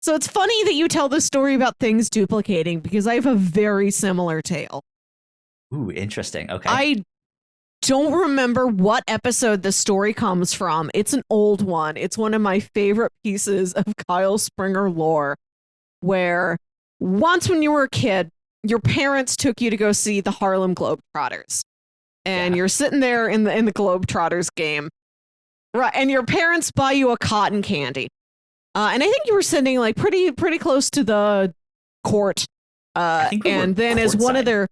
So it's funny that you tell the story about things duplicating because I have a very similar tale. Ooh, interesting. Okay. I don't remember what episode the story comes from. It's an old one. It's one of my favorite pieces of Kyle Springer lore where once when you were a kid, your parents took you to go see the Harlem Globetrotters. And you're sitting there in the Globetrotters game. Right, and your parents buy you a cotton candy. And I think you were sitting like pretty close to the court. And then as one of their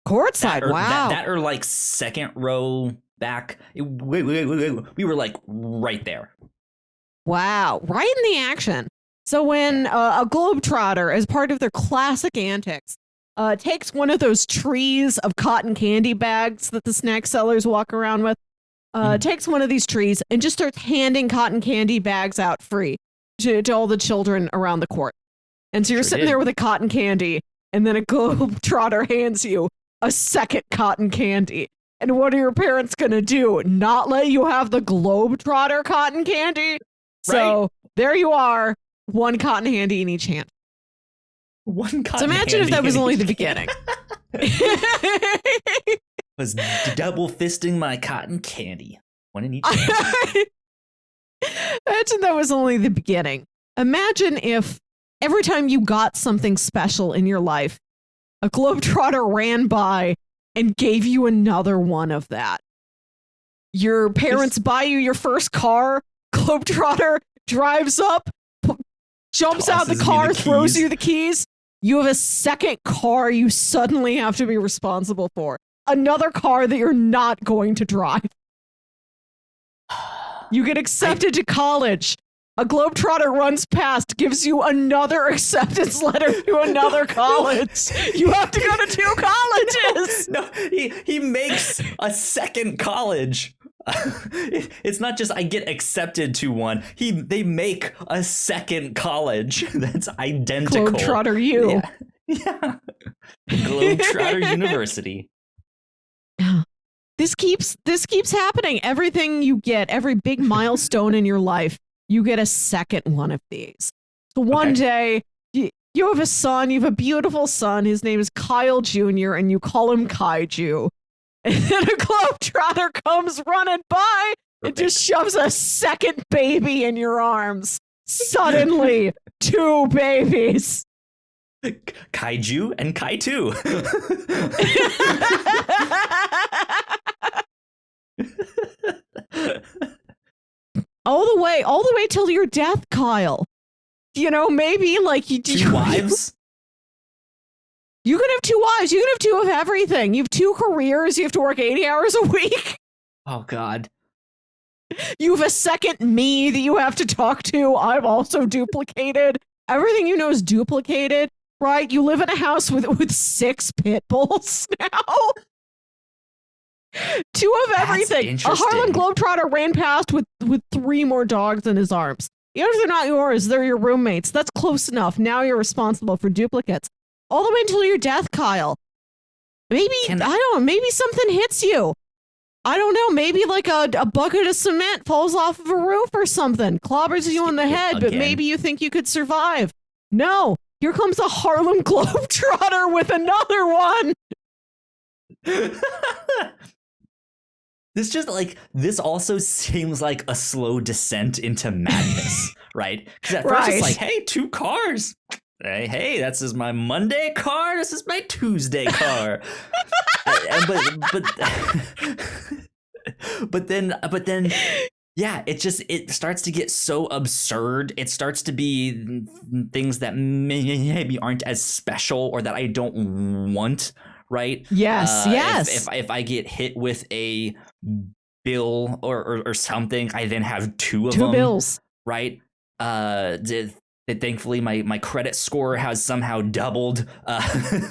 courtside, wow. That or like second row back. We were like right there. Wow, right in the action. So when a Globetrotter, as part of their classic antics, takes one of those trees of cotton candy bags that the snack sellers walk around with, takes one of these trees and just starts handing cotton candy bags out free to all the children around the court. And so you're sitting there with a cotton candy, and then a Globetrotter hands you a second cotton candy. And what are your parents going to do? Not let you have the Globetrotter cotton candy? Right. So there you are, one cotton candy in each hand. One cotton So imagine if that was only the beginning. Was double fisting my cotton candy. One in each hand. Imagine that was only the beginning. Imagine if every time you got something special in your life, a Globetrotter ran by and gave you another one of that. Your parents buy you your first car, Globetrotter drives up, jumps out the car, throws you the keys. You have a second car you suddenly have to be responsible for. Another car that you're not going to drive. You get accepted to college. A Globetrotter runs past, gives you another acceptance letter to another college. You have to go to two colleges. No, he makes a second college. It's not just I get accepted to one. They make a second college that's identical. Globetrotter U. Yeah. Globetrotter University. This keeps happening. Everything you get, every big milestone in your life, you get a second one of these. So one day, you have a son, you have a beautiful son. His name is Kyle Jr., and you call him Kaiju. And then a Globetrotter comes running by and just shoves a second baby in your arms. Suddenly, two babies. Kaiju and Kaitu. all the way till your death, Kyle. You know, maybe like two wives. You could have two wives. You could have two of everything. You have two careers. You have to work 80 hours a week. Oh God. You have a second me that you have to talk to. I'm also duplicated. Everything you know is duplicated. Right, you live in a house with 6 pit bulls now. Two of everything. A Harlem Globetrotter ran past with 3 more dogs in his arms. Even if they're not yours, they're your roommates. That's close enough. Now you're responsible for duplicates. All the way until your death, Kyle. Maybe, I don't know, maybe something hits you. I don't know, maybe like a bucket of cement falls off of a roof or something, clobbers you in the head, but maybe you think you could survive. No. Here comes a Harlem Globetrotter with another one. This also seems like a slow descent into madness, right? Because at first it's like, hey, 2 cars. Hey, this is my Monday car. This is my Tuesday car. But then. Yeah, it starts to get so absurd. It starts to be things that maybe aren't as special or that I don't want, right? Yes. If I get hit with a bill or something, I then have 2 of them. 2 bills. Right? Thankfully, my credit score has somehow doubled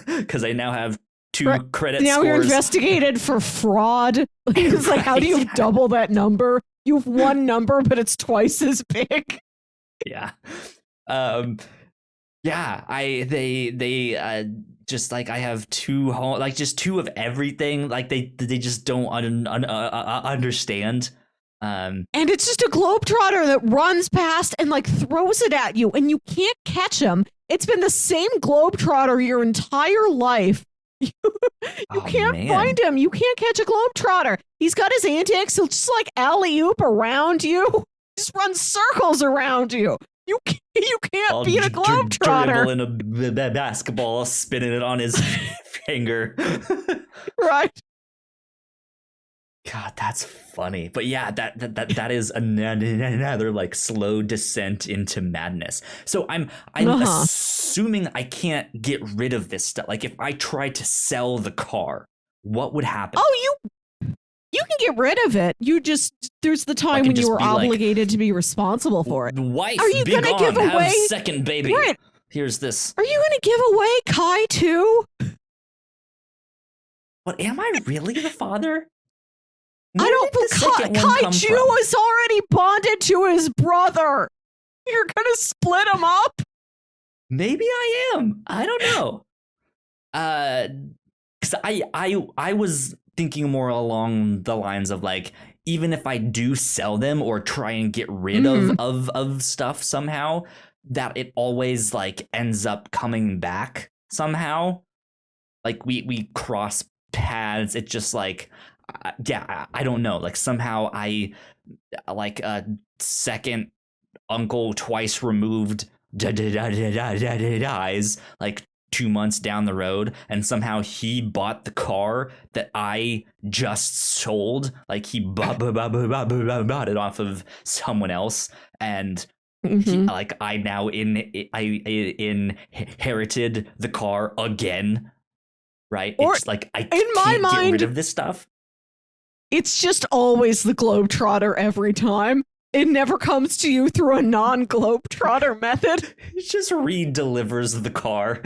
because I now have two credit now scores. You're investigated for fraud. It's like, how do you double that number? You have one number, but it's twice as big. Yeah. Yeah, they just like I have two like just two of everything. Like they just don't understand. And it's just a globetrotter that runs past and like throws it at you, and you can't catch him. It's been the same globetrotter your entire life. You can't find him. You can't catch a globetrotter. He's got his antics. He'll just like alley-oop around you. Just run circles around you. You can't beat a globetrotter. Dribbling a basketball, spinning it on his finger. Right. God, that's funny. But yeah, that is another like slow descent into madness. So I'm assuming I can't get rid of this stuff. Like if I try to sell the car, what would happen? Oh, you can get rid of it. You just there's the time when you were obligated to be responsible for it. Wife, are you going to give away second baby? Right. Here's this. Are you going to give away Kai too? But am I really the father? I don't believe Kaiju is already bonded to his brother. You're gonna split him up? Maybe I am. I don't know. Because I was thinking more along the lines of like, even if I do sell them or try and get rid of stuff somehow, that it always like ends up coming back somehow. Like we cross paths. It's just like. Yeah, I don't know. Like somehow I like a second uncle twice removed dies like 2 months down the road, and somehow he bought the car that I just sold. Like he bought it off of someone else, and like I now inherited the car again. Right? Or it's like I in my can't mind, get rid of this stuff. It's just always the Globetrotter every time. It never comes to you through a non-Globetrotter method. It just re-delivers the car.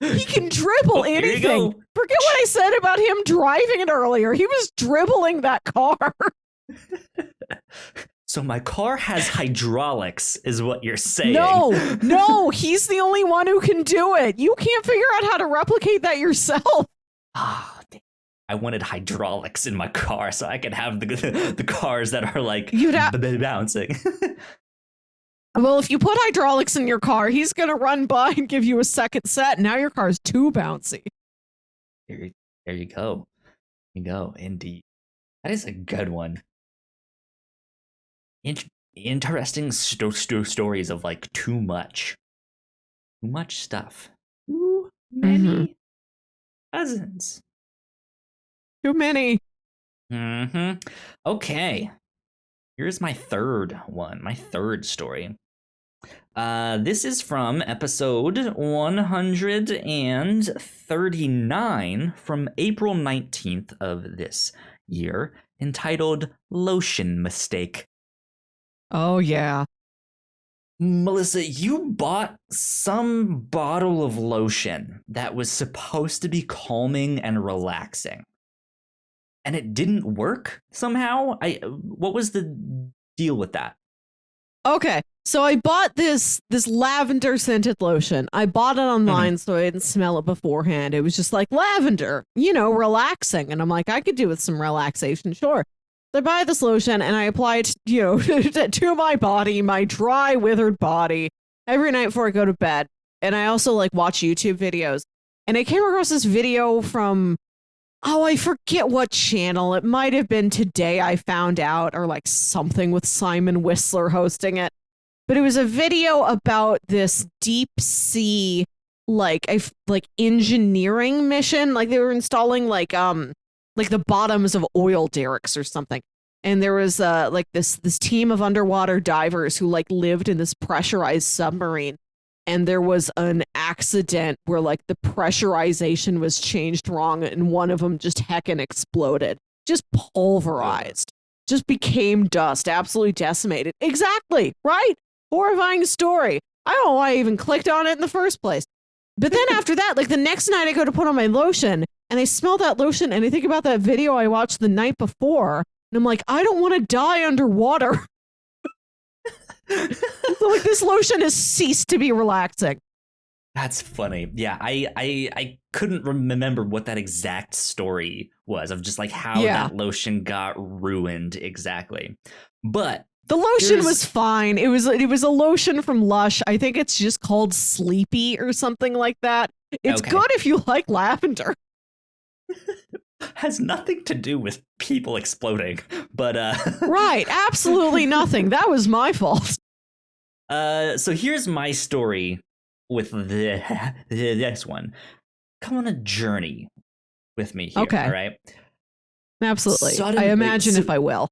He can dribble anything. Forget what I said about him driving it earlier. He was dribbling that car. So my car has hydraulics, is what you're saying. No, he's the only one who can do it. You can't figure out how to replicate that yourself. Ah, I wanted hydraulics in my car so I could have the cars that are like bouncing. Well, if you put hydraulics in your car, he's going to run by and give you a second set. Now your car's too bouncy. There you go. You go, indeed. That is a good one. Interesting stories of like too much stuff. Too many cousins. Too many. Okay. Here's my third one, my third story. This is from episode 139 from April 19th of this year, entitled Lotion Mistake. Oh, yeah. Melissa, you bought some bottle of lotion that was supposed to be calming and relaxing, and it didn't work somehow. What was the deal with that? Okay, so I bought this lavender scented lotion. I bought it online so I didn't smell it beforehand. It was just like lavender, relaxing. And I'm like, I could do with some relaxation, sure. So I buy this lotion and I apply it, to my body, my dry, withered body, every night before I go to bed. And I also like watch YouTube videos. And I came across this video from, I forget what channel. It might have been Today I Found Out, or like something with Simon Whistler hosting it. But it was a video about this deep sea, like engineering mission. Like they were installing like the bottoms of oil derricks or something. And there was like this team of underwater divers who like lived in this pressurized submarine. And there was an accident where like the pressurization was changed wrong and one of them just heckin' exploded. Just pulverized. Just became dust. Absolutely decimated. Exactly. Right? Horrifying story. I don't know why I even clicked on it in the first place. But then after that, like the next night I go to put on my lotion and I smell that lotion and I think about that video I watched the night before and I'm like, I don't want to die underwater. So like this lotion has ceased to be relaxing. That's funny. Yeah, I couldn't remember what that exact story was of just like how that lotion got ruined exactly. But the lotion was fine. It was a lotion from Lush. I think it's just called Sleepy or something like that. It's good if you like lavender. Has nothing to do with people exploding, but right, absolutely nothing. That was my fault. So here's my story with this one. Come on a journey with me here, all right? Absolutely. I imagine if I will.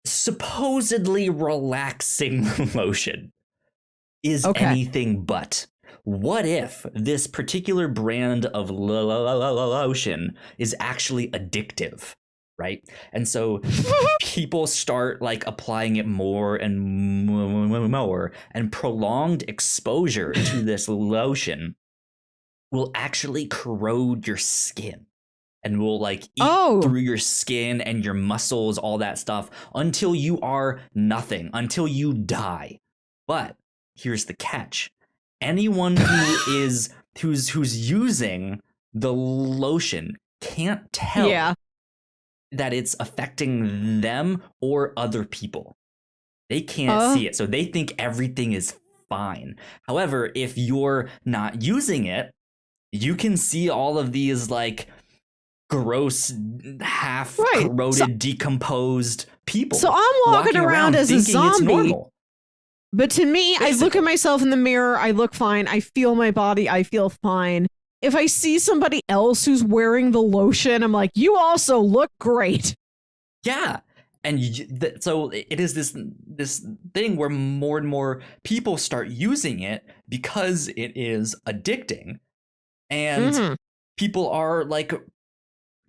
Supposedly relaxing lotion is anything but. What if this particular brand of lotion is actually addictive, right? And so people start like applying it more and more, and prolonged exposure to this lotion will actually corrode your skin and will like eat through your skin and your muscles, all that stuff, until you are nothing, until you die. But here's the catch. Anyone who's using the lotion can't tell that it's affecting them or other people. They can't see it, so they think everything is fine. However, if you're not using it, you can see all of these like gross, half corroded, decomposed people. So I'm walking around as a zombie. But to me, I look at myself in the mirror, I look fine, I feel my body, I feel fine. If I see somebody else who's wearing the lotion, I'm like, you also look great. Yeah. And so it is this thing where more and more people start using it because it is addicting. And people are like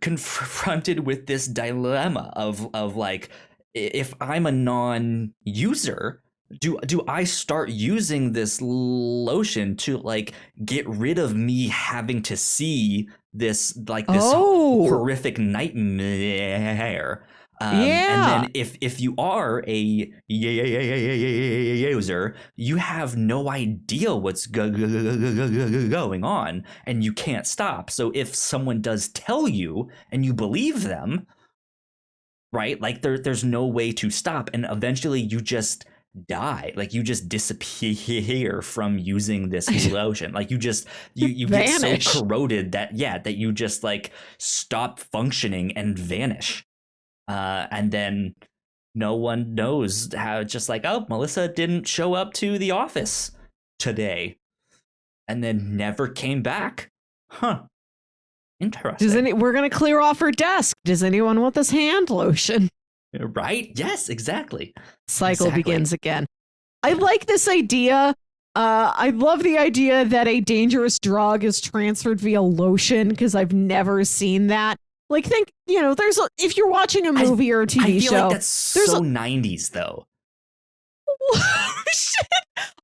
confronted with this dilemma of like, if I'm a non-user, do I start using this lotion to like get rid of me having to see this like this horrific nightmare? And then if you are a user, you have no idea what's going on and you can't stop. So if someone does tell you and you believe them, right, like there's no way to stop, and eventually you just die, like you just disappear from using this lotion, like you get so corroded that you just like stop functioning and vanish, and then no one knows how. Just like, oh, Melissa didn't show up to the office today and then never came back. Interesting. We're gonna clear off her desk. Does anyone want this hand lotion? Right? Yes, exactly. Cycle begins again. I like this idea. I love the idea that a dangerous drug is transferred via lotion, because I've never seen that. Like, think, if you're watching a movie or a TV show. I feel like that's so 90s, though. Shit.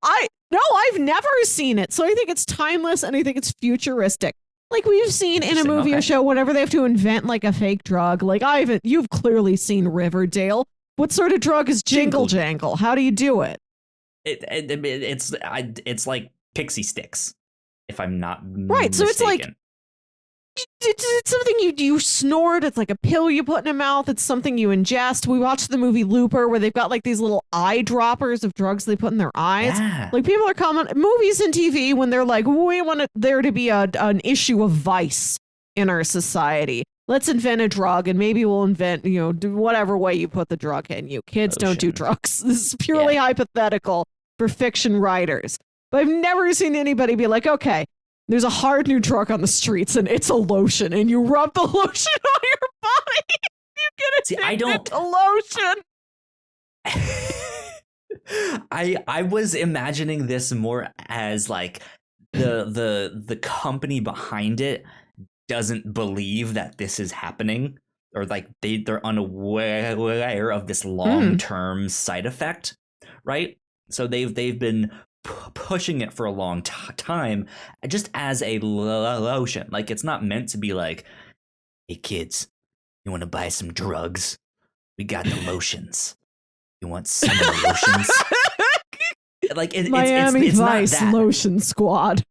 I've never seen it. So I think it's timeless and I think it's futuristic. Like we've seen in a movie or show, whenever they have to invent like a fake drug, like you've clearly seen Riverdale. What sort of drug is Jingle Jangle? How do you do it? It's like pixie sticks, if I'm not right. mistaken. So it's like it's something you snort. It's like a pill you put in a mouth. It's something you ingest. We watched the movie Looper, where they've got like these little eye droppers of drugs they put in their eyes. Yeah. Like people are movies and TV when they're like, we want there to be an issue of vice in our society. Let's invent a drug, and maybe we'll invent, whatever way you put the drug in you. Kids don't do drugs. This is purely hypothetical for fiction writers. But I've never seen anybody be like, okay, there's a hard new drug on the streets and it's a lotion, and you rub the lotion on your body. You get addicted to lotion. I was imagining this more as like the company behind it doesn't believe that this is happening, or like they're unaware of this long-term side effect, right? So they've been pushing it for a long time just as a lotion. Like, it's not meant to be like, hey kids, you want to buy some drugs? We got the lotions. You want some of the lotions? Like, Miami it's Vice not that. Lotion Squad.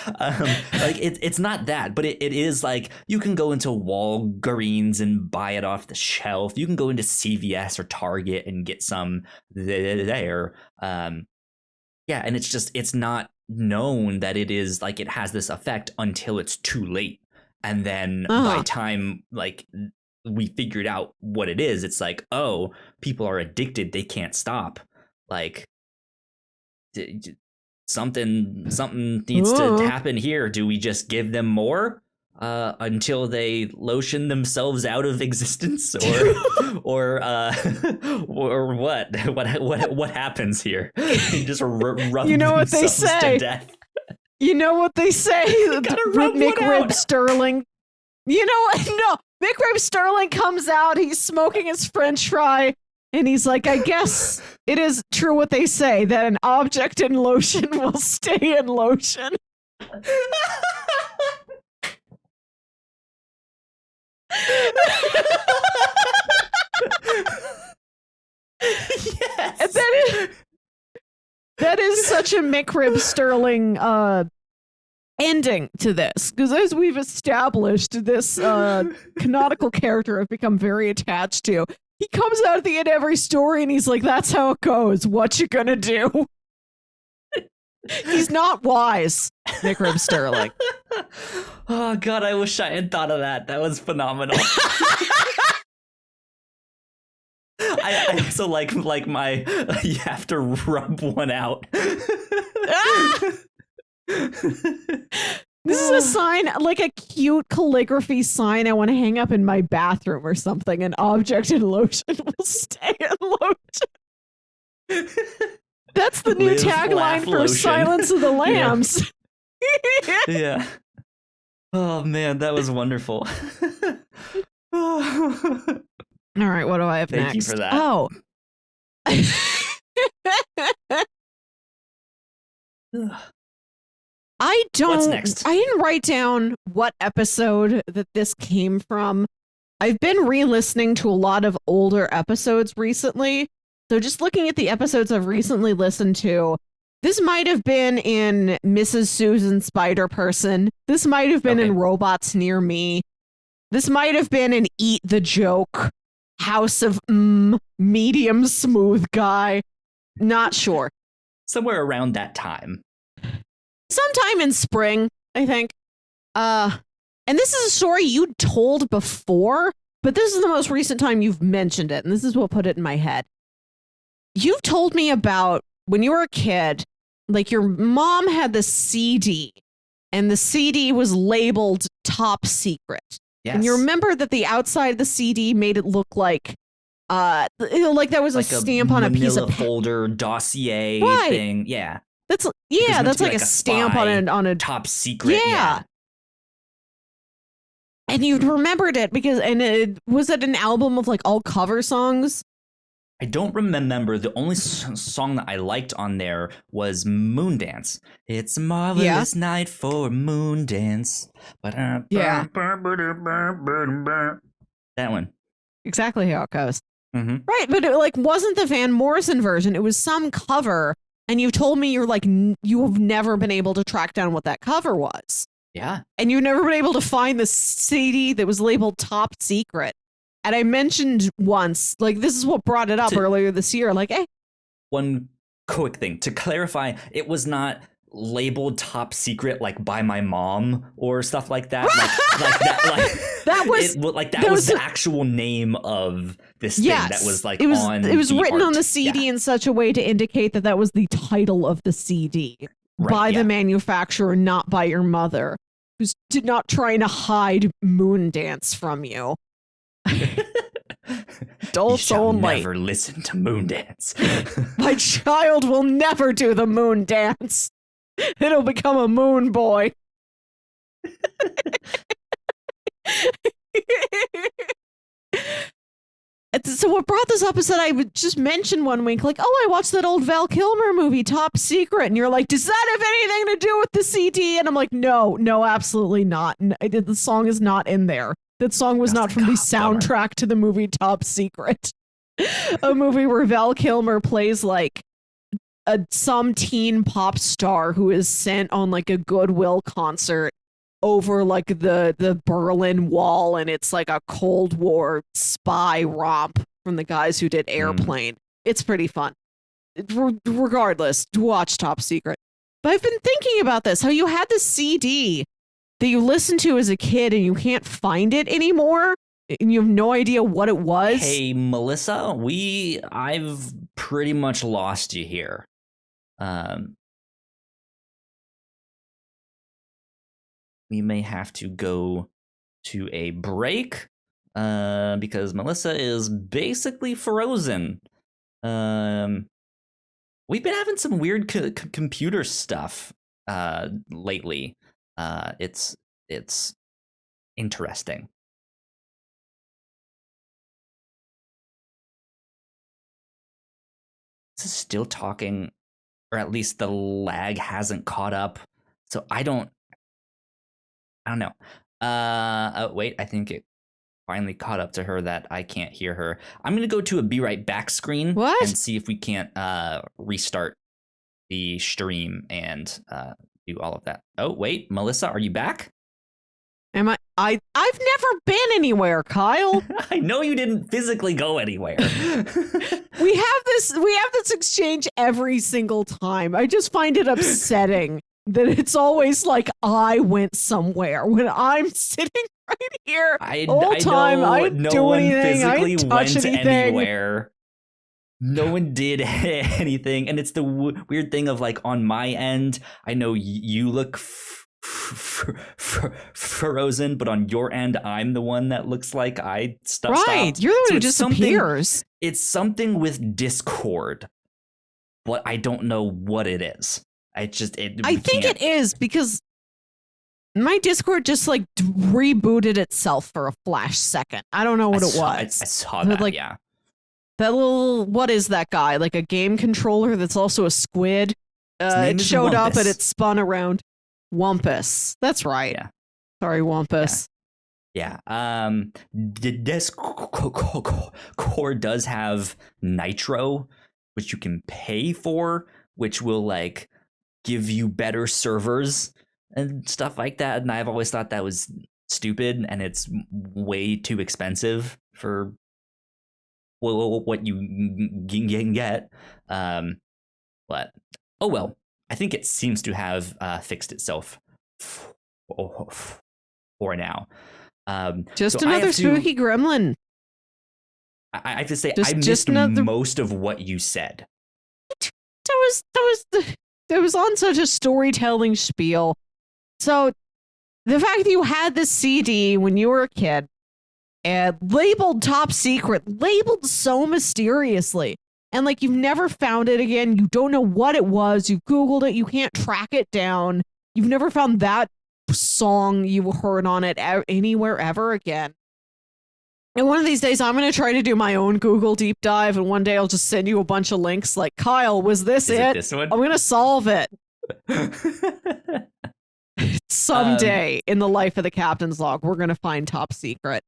Like, it's not that, but it is like, you can go into Walgreens and buy it off the shelf. You can go into CVS or Target and get some there. Yeah, and it's not known that it is like, it has this effect until it's too late. And then by time like we figured out what it is, it's like, oh, people are addicted, they can't stop. Like, something needs to happen here. Do we just give them more until they lotion themselves out of existence, or what happens here? You just rub You know what they themselves say. to death. You know what they say with McRib Sterling. You know what? No, McRib Sterling comes out. He's smoking his French fry, and he's like, "I guess it is true what they say that an object in lotion will stay in lotion." Yes. That is such a McRib Sterling ending to this, because as we've established, this canonical character I've become very attached to. He comes out at the end of every story and he's like, "That's how it goes. What you gonna do?" He's not wise, McRib Sterling. Oh God, I wish I had thought of that. That was phenomenal. I also like my you have to rub one out. This is a sign, like a cute calligraphy sign I want to hang up in my bathroom or something. An object in lotion will stay in lotion. That's the new tagline for lotion. Silence of the Lambs. Yeah. Oh man, that was wonderful. All right, what do I have next? Thank you for that. Oh. What's next? I didn't write down what episode that this came from. I've been re-listening to a lot of older episodes recently. So just looking at the episodes I've recently listened to, this might have been in Mrs. Susan Spider-Person. This might have been in Robots Near Me. This might have been in Eat the Joke, House of Medium Smooth Guy. Not sure. Somewhere around that time. Sometime in spring, I think. And this is a story you told before, but this is the most recent time you've mentioned it, and this is what put it in my head. You've told me about when you were a kid, like your mom had this CD, and the CD was labeled Top Secret. Yes. And you remember that the outside of the CD made it look like like that was like a stamp on a piece of folder dossier thing. Yeah. That's like a stamp on a top secret. Yeah. And you remembered it because was it an album of like all cover songs? I don't remember. The only song that I liked on there was Moondance. It's a marvelous night for Moondance. Yeah. That one. Exactly how it goes. Mm-hmm. Right, but it like wasn't the Van Morrison version. It was some cover, and you told me you're like you have never been able to track down what that cover was. Yeah. And you've never been able to find the CD that was labeled Top Secret. And I mentioned once, like, this is what brought it up earlier this year. Like, hey. One quick thing to clarify, it was not labeled Top Secret like by my mom or stuff like that. That was the actual name of this thing that was like it was written art. on the CD in such a way to indicate that that was the title of the CD by the manufacturer, not by your mother, who's not trying to hide Moondance from you. You shall never listen to Moondance. My child will never do the Moondance. It'll become a moon boy. So what brought this up is that I would just mention one week, like, oh, I watched that old Val Kilmer movie, Top Secret. And you're like, does that have anything to do with the CD? And I'm like, no, absolutely not. The song is not in there. That song was not from the soundtrack to the movie Top Secret. A movie where Val Kilmer plays like some teen pop star who is sent on like a Goodwill concert over like the Berlin Wall, and it's like a Cold War spy romp from the guys who did Airplane. It's pretty fun. Regardless, watch Top Secret. But I've been thinking about this, how you had the CD that you listened to as a kid and you can't find it anymore, and you have no idea what it was. Hey, Melissa, I've pretty much lost you here. We may have to go to a break because Melissa is basically frozen. We've been having some weird computer stuff lately. It's interesting. This is still talking, or at least the lag hasn't caught up. So I don't know. Wait, I think it finally caught up to her that I can't hear her. I'm going to go to a be right back screen and see if we can't restart the stream and do all of that. Oh, wait, Melissa, are you back? Am I? I've never been anywhere, Kyle. I know you didn't physically go anywhere. We have this exchange every single time. I just find it upsetting that it's always like I went somewhere when I'm sitting right here the whole time. I didn't do anything. I didn't touch anything. Anywhere. No one did anything, and it's the weird thing of like on my end, I know you look frozen, but on your end, I'm the one that looks like I stopped. Right, you're the one who disappears. It's something with Discord, but I don't know what it is. I think it is because my Discord just like rebooted itself for a flash second. I don't know what it was. I saw that, like, yeah. That little, what is that guy? Like a game controller that's also a squid. It showed up and it spun around. Wumpus. That's right. Yeah. Sorry, Wumpus. Yeah. The Discord does have Nitro, which you can pay for, which will like give you better servers and stuff like that. And I've always thought that was stupid, and it's way too expensive for what you can get. But oh well. I think it seems to have fixed itself for now. Just another spooky gremlin. I have to say, I missed most of what you said. That was on such a storytelling spiel. So the fact that you had this CD when you were a kid and labeled Top Secret, labeled so mysteriously. And like you've never found it again. You don't know what it was. You Googled it. You can't track it down. You've never found that song you heard on it anywhere ever again. And one of these days, I'm going to try to do my own Google deep dive. And one day I'll just send you a bunch of links like, Kyle, was this it? This one? I'm going to solve it. Someday in the life of the captain's log, we're going to find Top Secret.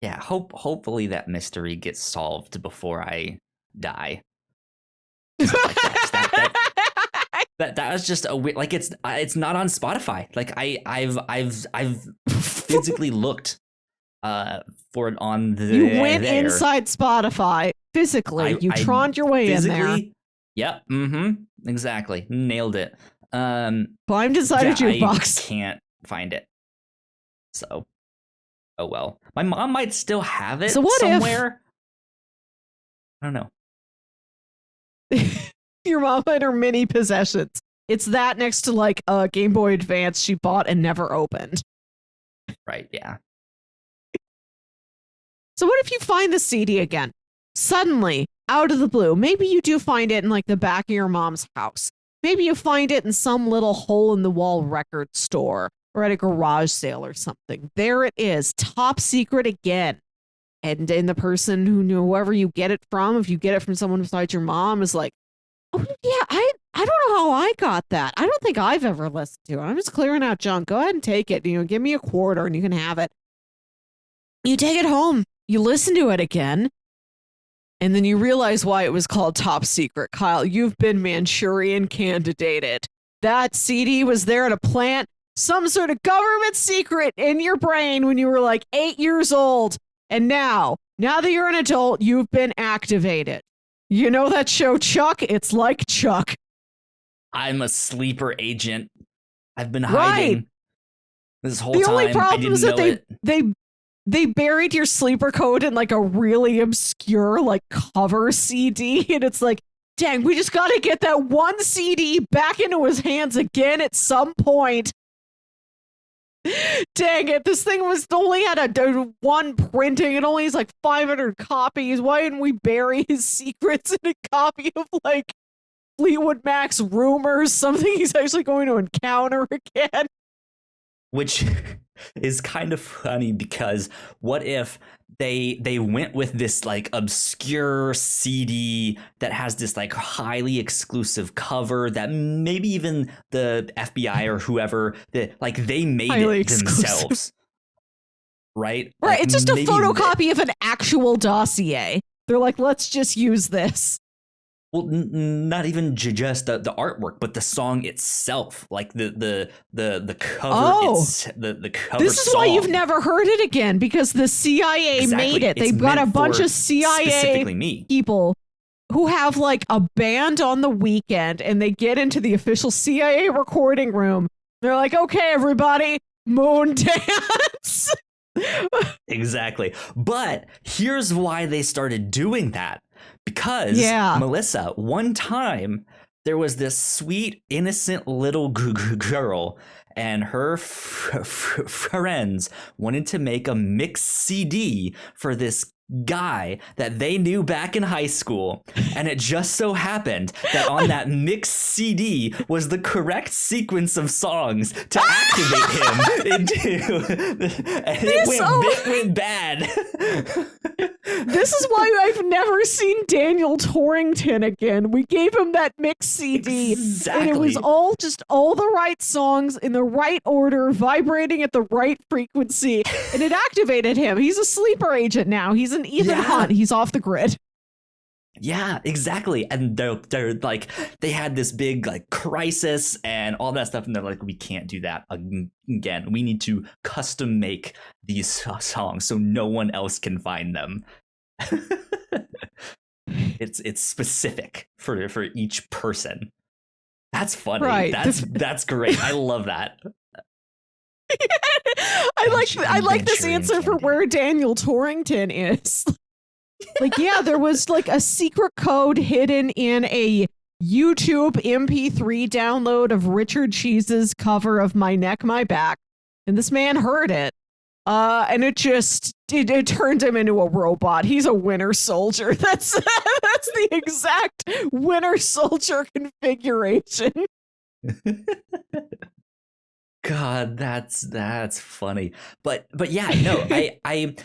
Yeah, hopefully that mystery gets solved before I die. That was just a weird, like it's not on Spotify. Like I've physically looked for it on the. You went inside Spotify physically. You troned your way in there. Yep. Exactly. Nailed it. Climbed inside a jukebox. I can't find it. So, oh well. My mom might still have it somewhere. I don't know. Your mom had her mini possessions. It's that next to like a Game Boy Advance she bought and never opened. Right, yeah. So what if you find the CD again? Suddenly, out of the blue. Maybe you do find it in like the back of your mom's house. Maybe you find it in some little hole-in-the-wall record store or at a garage sale or something. There it is. Top Secret again. And then the person whoever you get it from, if you get it from someone besides your mom, is like, oh yeah, I don't know how I got that. I don't think I've ever listened to it. I'm just clearing out junk. Go ahead and take it. Give me a quarter and you can have it. You take it home. You listen to it again. And then you realize why it was called Top Secret. Kyle, you've been Manchurian candidated. That CD was there to plant some sort of government secret in your brain when you were like 8 years old. And now that you're an adult, you've been activated. You know that show Chuck? It's like Chuck. I'm a sleeper agent. I've been hiding this whole time. The only problem is that they they buried your sleeper code in like a really obscure like cover CD, and it's like, dang, we just got to get that one CD back into his hands again at some point. Dang it, this thing only had a one printing. It only has like 500 copies. Why didn't we bury his secrets in a copy of like Fleetwood Mac's Rumors, something he's actually going to encounter again? Which is kind of funny, because what if they went with this like obscure CD that has this like highly exclusive cover that maybe even the FBI or whoever that like they made highly it themselves, right? Right, like, it's just a photocopy of an actual dossier. They're like, let's just use this. Well, not even just the artwork, but the song itself, like the cover. Oh, the cover. This is song. why you've never heard it again, because the CIA made it. They've got a bunch of CIA people who have like a band on the weekend, and they get into the official CIA recording room. They're like, okay, everybody, moon dance. Exactly. But here's why they started doing that. Because, Melissa, one time there was this sweet, innocent little girl, and her friends wanted to make a mix CD for this guy that they knew back in high school, and it just so happened that on that mix CD was the correct sequence of songs to activate him into, and it went bad. This is why I've never seen Daniel Torrington again. We gave him that mix CD, and it was all the right songs in the right order, vibrating at the right frequency, and it activated him. He's a sleeper agent now. He's an Ethan Hunt. He's off the grid. Yeah, exactly. And they're like, they had this big like crisis and all that stuff, and they're like, we can't do that again. We need to custom make these songs so no one else can find them. It's specific for each person. That's funny. Right. That's great. I love that. I like this answer for where Daniel Torrington is. Like, yeah, there was like a secret code hidden in a YouTube MP3 download of Richard Cheese's cover of My Neck, My Back. And this man heard it. And it turned him into a robot. He's a Winter Soldier. That's the exact Winter Soldier configuration. God, that's funny. But yeah, no, I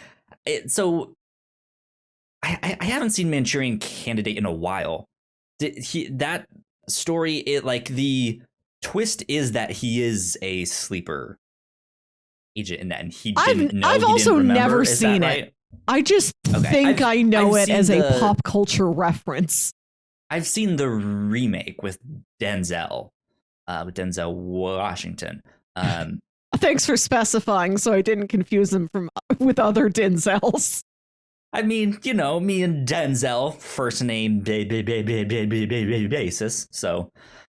haven't seen Manchurian Candidate in a while. That story, it like the twist is that he is a sleeper agent in that, and he didn't know. I've also never seen it. I just think I know it as a pop culture reference. I've seen the remake with Denzel Washington. Thanks for specifying, so I didn't confuse him with other Denzels. I mean, you know, me and Denzel, first name basis. So,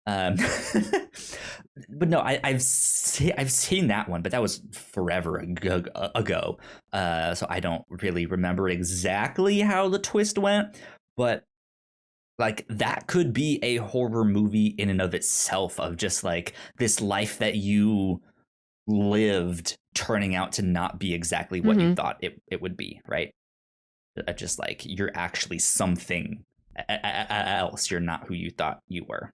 but no, I've seen that one, but that was forever ago. So I don't really remember exactly how the twist went, but like that could be a horror movie in and of itself, of just like this life that you lived turning out to not be exactly what you thought it would be, right? Just like you're actually something else. You're not who you thought you were.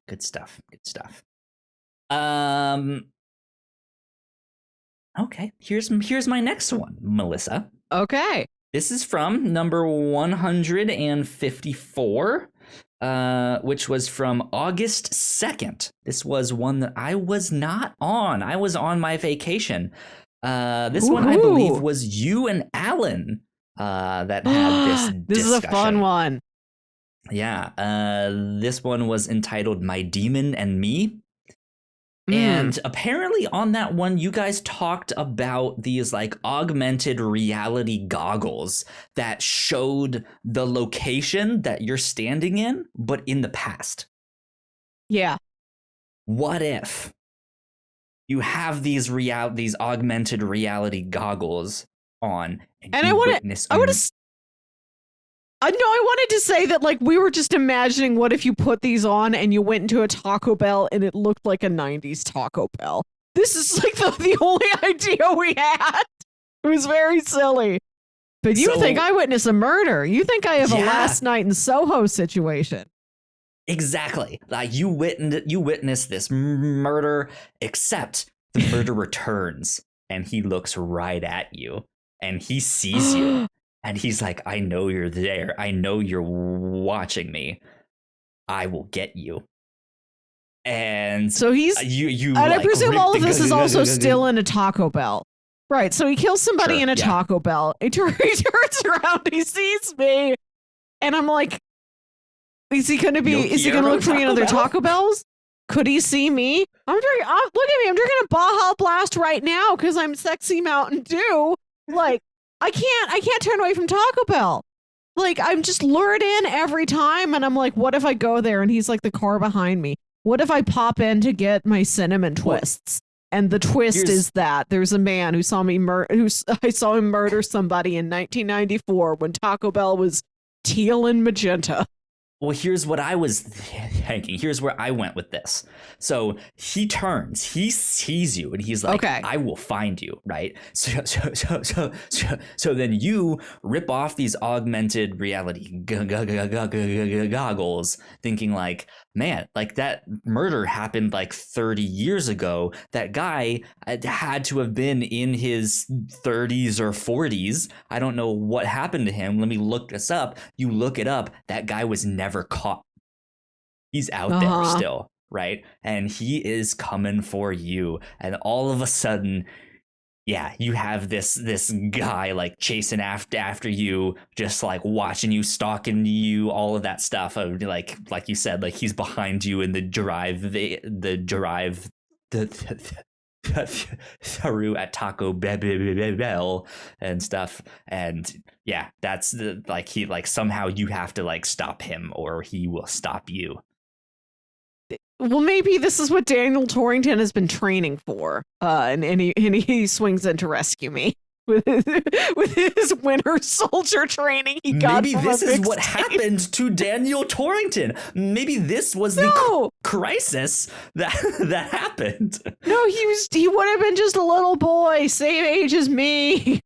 Good stuff. Okay, here's my next one, Melissa. Okay. This is from number 154, which was from August 2nd. This was one that I was not on. I was on my vacation. This one, I believe, was you and Alan that had this This discussion. is a fun one. Yeah. This one was entitled My Demon and Me. And apparently on that one, you guys talked about these like augmented reality goggles that showed the location that you're standing in, but in the past. Yeah. What if you have these augmented reality goggles on and I wanted to say that like we were just imagining what if you put these on and you went into a Taco Bell and it looked like a 90s Taco Bell. This is like the only idea we had. It was very silly. But you think I witnessed a murder. You think I have a last night in Soho situation. Exactly. Like you witnessed this murder, except the murder returns and he looks right at you and he sees you. And he's like, I know you're there. I know you're watching me. I will get you. And so he's you. And I presume all of this is also still in a Taco Bell, right? So he kills somebody in a Taco Bell. He turns around. He sees me, and I'm like, is he going to be? Is he going to look for me in other Taco Bells? Could he see me? I'm drinking. Look at me. I'm drinking a Baja Blast right now because I'm sexy Mountain Dew. Like. I can't turn away from Taco Bell. Like, I'm just lured in every time, and I'm like, what if I go there and he's like the car behind me? What if I pop in to get my cinnamon twists? And the twist is that there's a man who saw me I saw him murder somebody in 1994 when Taco Bell was teal and magenta. Well, here's what I was thinking. Here's where I went with this. So he turns, he sees you, and he's like, okay. I will find you, right? So then you rip off these augmented reality goggles, thinking like, man, like that murder happened like 30 years ago. That guy had to have been in his 30s or 40s. I don't know what happened to him. Let me look this up. You look it up. That guy was never caught. He's out there still, right? And he is coming for you. And all of a sudden, yeah, you have this guy like chasing after you, just like watching you, stalking you, all of that stuff. Like you said, like he's behind you in the drive through at Taco Bell and stuff. And yeah, that's like he like somehow you have to like stop him or he will stop you. Well, maybe this is what Daniel Torrington has been training for, and he swings in to rescue me with his Winter Soldier training he got. Maybe this is what happened to Daniel Torrington. Maybe this was the crisis that happened. No, he would have been just a little boy, same age as me.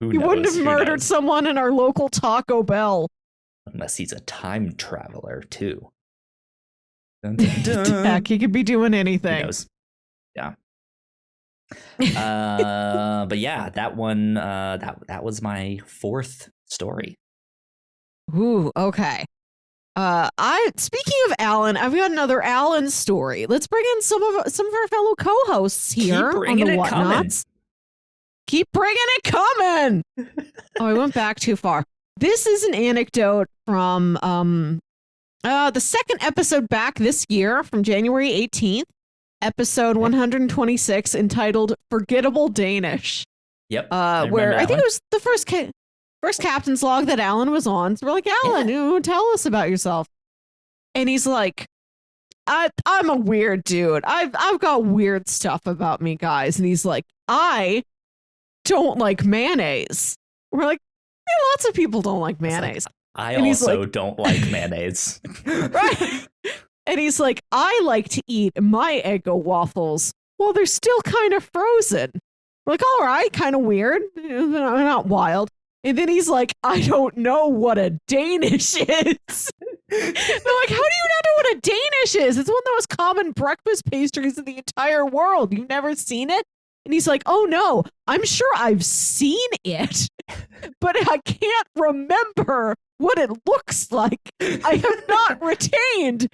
He wouldn't have murdered someone in our local Taco Bell. Unless he's a time traveler, too. Dun, dun, dun. Heck, he could be doing anything. Who knows? Yeah. But yeah, that one, that was my fourth story. Ooh, okay. Speaking of Alan, I've got another Alan story. Let's bring in some of our fellow co-hosts here on the Whatnauts. Keep bringing it coming. Oh, I went back too far. This is an anecdote from the second episode back this year from January 18th, episode 126, entitled Forgettable Danish. Yep. Where I think it was the first captain's log that Alan was on. So we're like, Alan, tell us about yourself. And he's like, I'm a weird dude. I've got weird stuff about me, guys. And he's like, I don't like mayonnaise. We're like, lots of people don't like mayonnaise. I also don't like mayonnaise. Right. And he's like, I like to eat my Eggo waffles while they're still kind of frozen. We're like, all right, kind of weird. They're not wild. And then he's like, I don't know what a Danish is. They're like, how do you not know what a Danish is? It's one of the most common breakfast pastries in the entire world. You've never seen it? And he's like, oh no, I'm sure I've seen it, but I can't remember what it looks like. I have not retained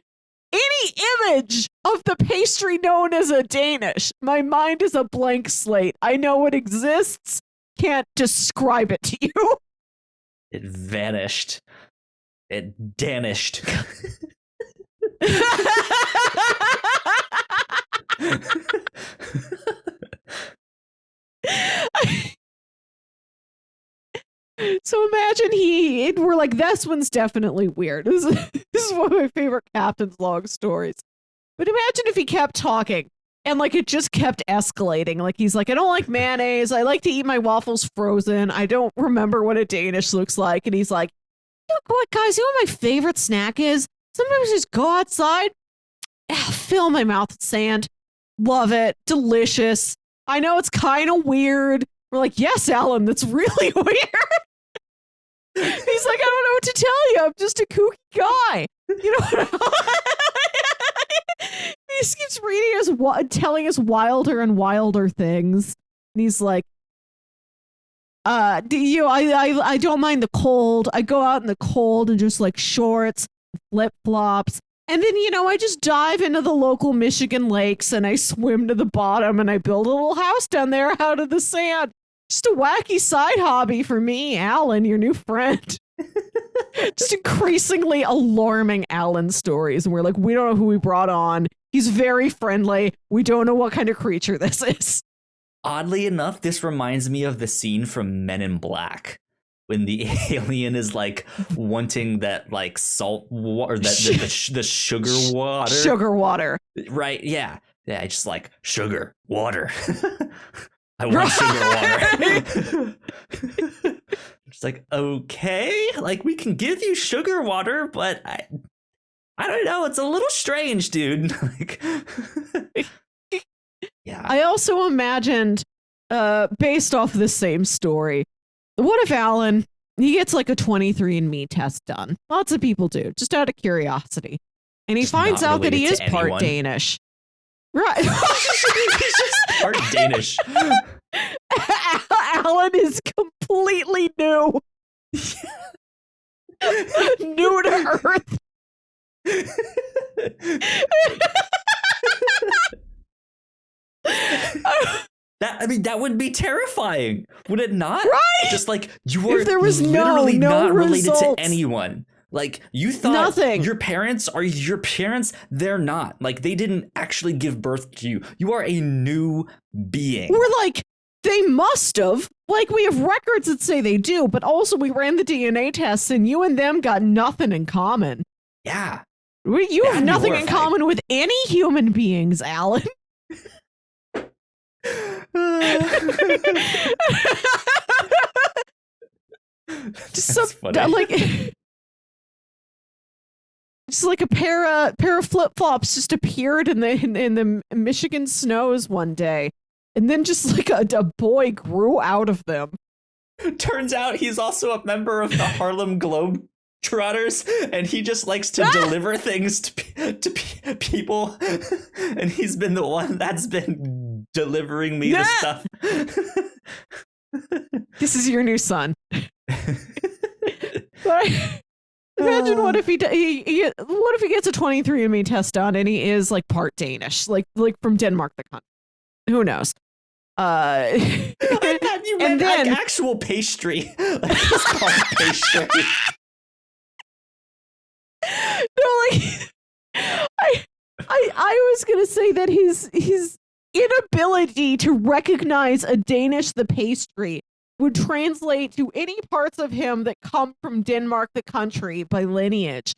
any image of the pastry known as a Danish. My mind is a blank slate. I know it exists, can't describe it to you. It vanished. It danished. So imagine we're like, this one's definitely weird. This is one of my favorite Captain's Log stories. But imagine if he kept talking and like it just kept escalating. Like he's like, I don't like mayonnaise. I like to eat my waffles frozen. I don't remember what a Danish looks like. And he's like, you know what, guys, you know what my favorite snack is? Sometimes just go outside, fill my mouth with sand. Love it. Delicious. I know it's kind of weird. We're like, yes, Alan, that's really weird. He's like, I don't know what to tell you. I'm just a kooky guy. You know what? He just keeps telling us wilder and wilder things. And he's like, I don't mind the cold. I go out in the cold and just like shorts, flip flops. And then, I just dive into the local Michigan lakes and I swim to the bottom and I build a little house down there out of the sand. Just a wacky side hobby for me, Alan, your new friend. Just increasingly alarming Alan stories. And we're like, we don't know who we brought on. He's very friendly. We don't know what kind of creature this is. Oddly enough, this reminds me of the scene from Men in Black when the alien is like wanting that like salt water, the sugar water. Sugar water. Right. Yeah. Yeah. Just like sugar water. I want sugar water. It's like, okay, like we can give you sugar water, but I don't know. It's a little strange, dude. Like, yeah. I also imagined, based off the same story, what if Alan, he gets like a 23andMe test done? Lots of people do, just out of curiosity. And he finds out that he is part Danish. Right. He's just part Danish. Alan is completely new. New to Earth. That would be terrifying, would it not? Right. Just like you are there was literally no not related results to anyone. Like you thought nothing. Your parents are your parents. They're not. Like they didn't actually give birth to you. You are a new being. We're like, they must have. Like we have records that say they do, but also we ran the DNA tests and you and them got nothing in common. Yeah. You have nothing in common with any human beings, Alan. Just like a pair of flip flops just appeared in the Michigan snows one day, and then just like a boy grew out of them. Turns out he's also a member of the Harlem Globetrotters, and he just likes to deliver things to people, and he's been the one that's been delivering me the stuff. This is your new son. But imagine what if he gets a 23andMe test done and he is like part Danish, like from Denmark, the country. Who knows? I thought you meant like actual pastry, like it's called pastry. No, like I was gonna say that his inability to recognize a Danish the pastry would translate to any parts of him that come from Denmark the country by lineage.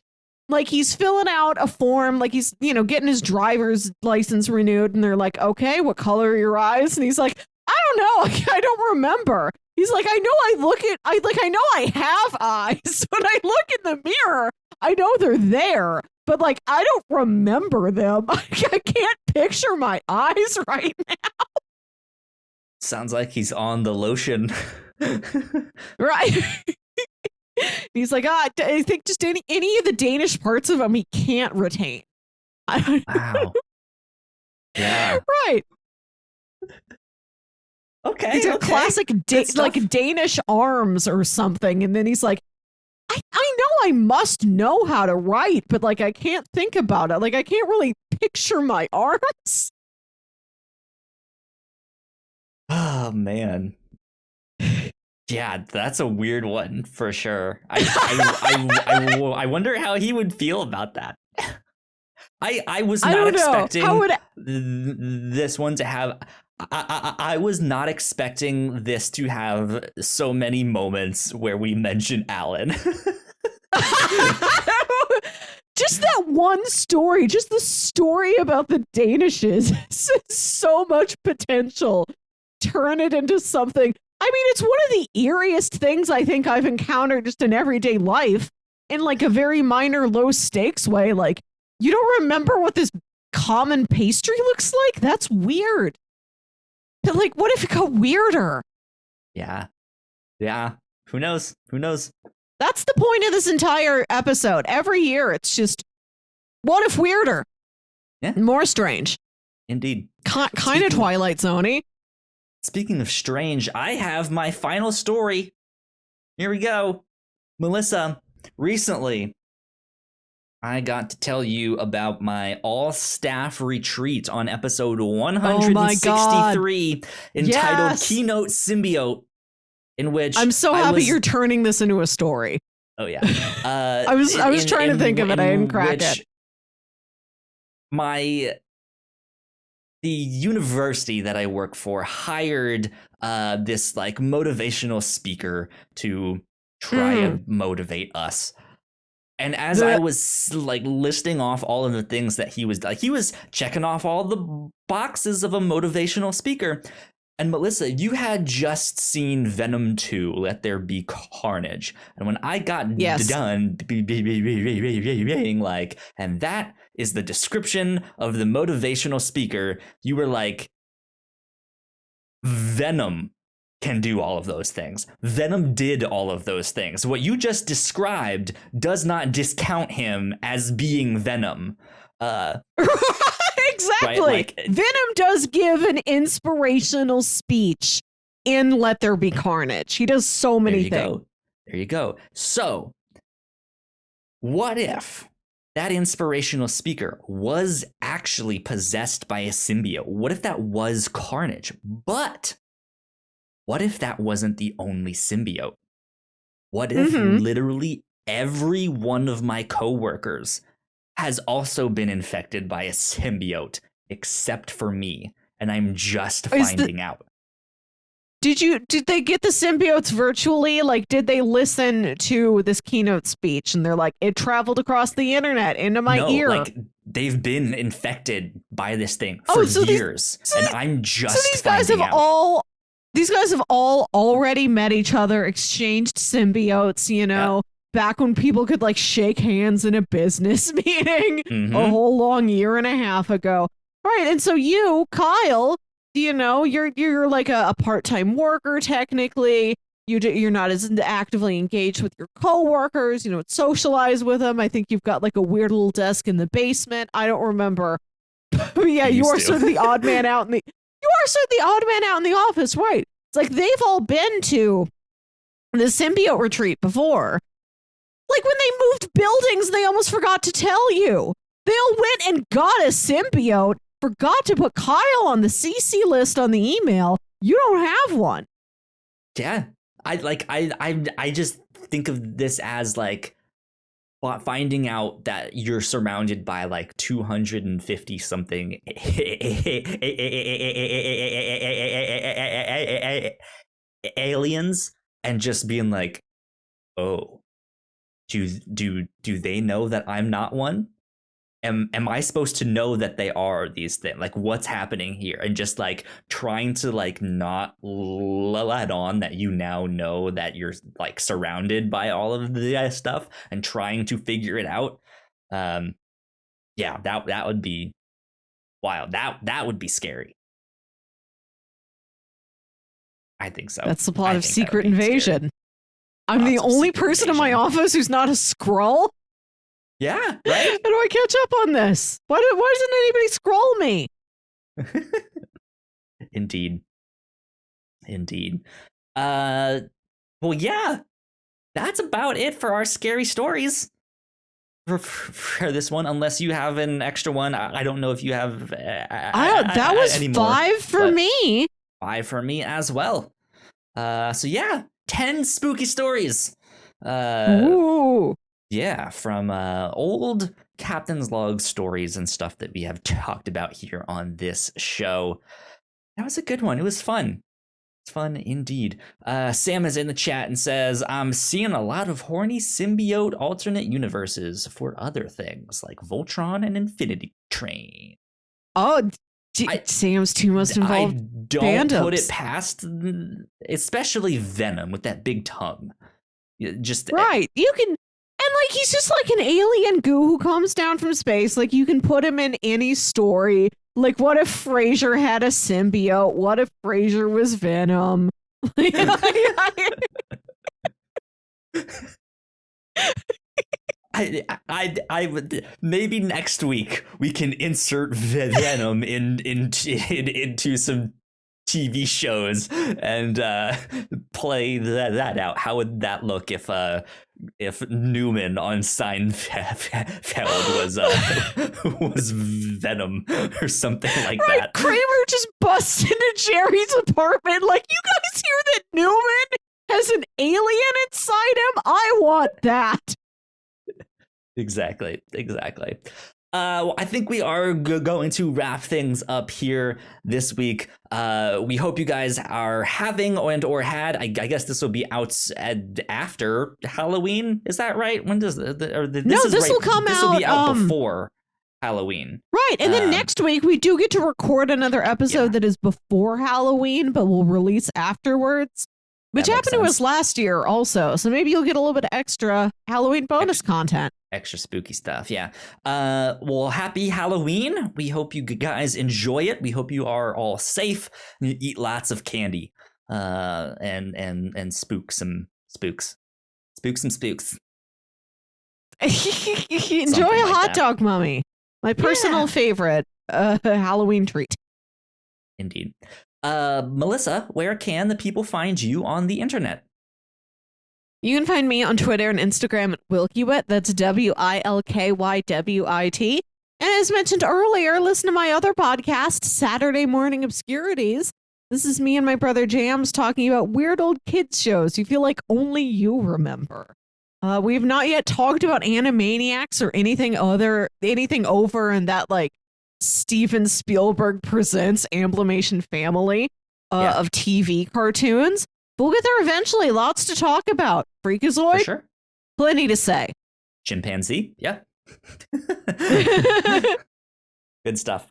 Like he's filling out a form, like he's, getting his driver's license renewed, and they're like, okay, what color are your eyes? And he's like, I don't know, I don't remember. He's like, I know I have eyes. When I look in the mirror, I know they're there, but like I don't remember them. I can't picture my eyes right now. Sounds like he's on the lotion. Right. He's like, I think just any of the Danish parts of him he can't retain. Wow. Yeah. Right. Okay. These are okay. classic like Danish arms or something. And then he's like, I know I must know how to write, but like I can't think about it. Like I can't really picture my arms. Oh man. Yeah, that's a weird one for sure. I wonder how he would feel about that. I was not expecting this one to have. I was not expecting this to have so many moments where we mention Alan. Just that one story, just the story about the Danishes, so much potential. Turn it into something. I mean, it's one of the eeriest things I think I've encountered just in everyday life in like a very minor, low stakes way. Like, you don't remember what this common pastry looks like? That's weird. But like, what if it got weirder? Yeah. Yeah. Who knows? Who knows? That's the point of this entire episode. Every year, it's just, what if weirder? Yeah. More strange. Indeed. Kind of Twilight Zone-y. Speaking of strange, I have my final story. Here we go. Melissa, recently, I got to tell you about my all-staff retreat on episode 163, entitled Keynote Symbiote, in which I'm so happy you're turning this into a story. Oh yeah. I was trying to think of it. I didn't crack it. The university that I work for hired this like motivational speaker to try and motivate us. And as I was like listing off all of the things that he was checking off all the boxes of a motivational speaker. And Melissa, you had just seen Venom 2, Let There Be Carnage. And when I got done being like, and that is the description of the motivational speaker, you were like, Venom can do all of those things. Venom did all of those things. What you just described does not discount him as being Venom. Exactly. Right? Like, Venom does give an inspirational speech in Let There Be Carnage. He does so many things. There you go. So, what if that inspirational speaker was actually possessed by a symbiote? What if that was Carnage? But what if that wasn't the only symbiote? What if literally every one of my coworkers has also been infected by a symbiote, except for me, and I'm just finding out? Did they get the symbiotes virtually? Like, did they listen to this keynote speech and they're like, it traveled across the internet into my ear? Like, they've been infected by this thing for years, and I'm just finding out. These guys have all already met each other, exchanged symbiotes, you know, back when people could like shake hands in a business meeting a whole long year and a half ago. Right. And so you, Kyle, you know, you're like a part-time worker, technically. You're not as actively engaged with your coworkers, you know, socialize with them. I think you've got like a weird little desk in the basement. I don't remember. But yeah, you are sort of the odd man out in the office, right? It's like they've all been to the symbiote retreat before. Like when they moved buildings, they almost forgot to tell you. They all went and got a symbiote, forgot to put Kyle on the CC list on the email. You don't have one. Yeah. I just think of this as like finding out that you're surrounded by like 250 something aliens and just being like, oh, do they know that I'm not one? Am I supposed to know that they are these things? Like, what's happening here? And just like trying to like not let on that you now know that you're like surrounded by all of the stuff and trying to figure it out. Yeah, that would be wild. That would be scary. I think so. That's the plot of Secret Invasion. I'm the only person in my office who's not a Skrull. Yeah, right? How do I catch up on this? Why doesn't anybody scroll me? Indeed. Indeed. Well, yeah, that's about it for our scary stories for this one. Unless you have an extra one, I don't know if you have. That was anymore, 5 for me. 5 for me as well. So yeah, 10 spooky stories. Ooh. Yeah, from old Captain's Log stories and stuff that we have talked about here on this show. That was a good one. It was fun. It's fun indeed. Sam is in the chat and says, I'm seeing a lot of horny symbiote alternate universes for other things like Voltron and Infinity Train. Oh, Sam's two most involved I don't fandoms. put it past, especially Venom with that big tongue. Just right. You can, and like he's just like an alien goo who comes down from space. Like you can put him in any story. Like what if Frasier had a symbiote? What if Frasier was Venom? I would maybe next week we can insert Venom into some TV shows and play that out. How would that look if Newman on Seinfeld was Venom or something like that? Kramer just busts into Jerry's apartment like, you guys hear that Newman has an alien inside him? I want that. Exactly. Well, I think we are going to wrap things up here this week. We hope you guys are having or had. I guess this will be out after Halloween. Is that right? When does this will come out? This will be out before Halloween. Right, and then next week we do get to record another episode that is before Halloween, but we'll release afterwards. Which happened to us last year also, so maybe you'll get a little bit of extra Halloween bonus content. Extra spooky stuff, yeah. Well, happy Halloween. We hope you guys enjoy it. We hope you are all safe and you eat lots of candy and spook some spooks. Spook some spooks. Enjoy a hot dog, mummy. My personal favorite Halloween treat. Indeed. Melissa, where can the people find you on the internet? You can find me on Twitter and Instagram at Wilkywit. That's WILKYWIT. And as mentioned earlier, listen to my other podcast, Saturday Morning Obscurities. This is me and my brother Jams talking about weird old kids shows you feel like only you remember. We've not yet talked about Animaniacs or anything over in that like Steven Spielberg presents Amblimation family of TV cartoons. We'll get there eventually. Lots to talk about. Freakazoid? For sure. Plenty to say. Chimpanzee? Yeah. Good stuff.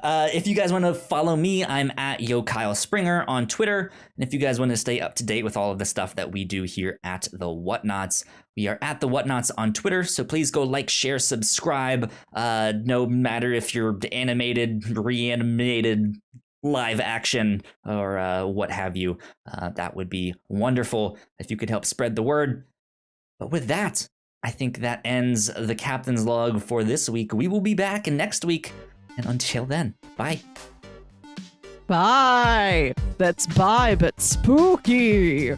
If you guys want to follow me, I'm at YoKyleSpringer on Twitter. And if you guys want to stay up to date with all of the stuff that we do here at the Whatnauts, we are at the Whatnauts on Twitter. So please go like, share, subscribe. No matter if you're animated, reanimated, live action, or what have you. That would be wonderful if you could help spread the word. But with that, I think that ends the Captain's Log for this week. We will be back next week. And until then, bye. Bye. That's bye, but spooky.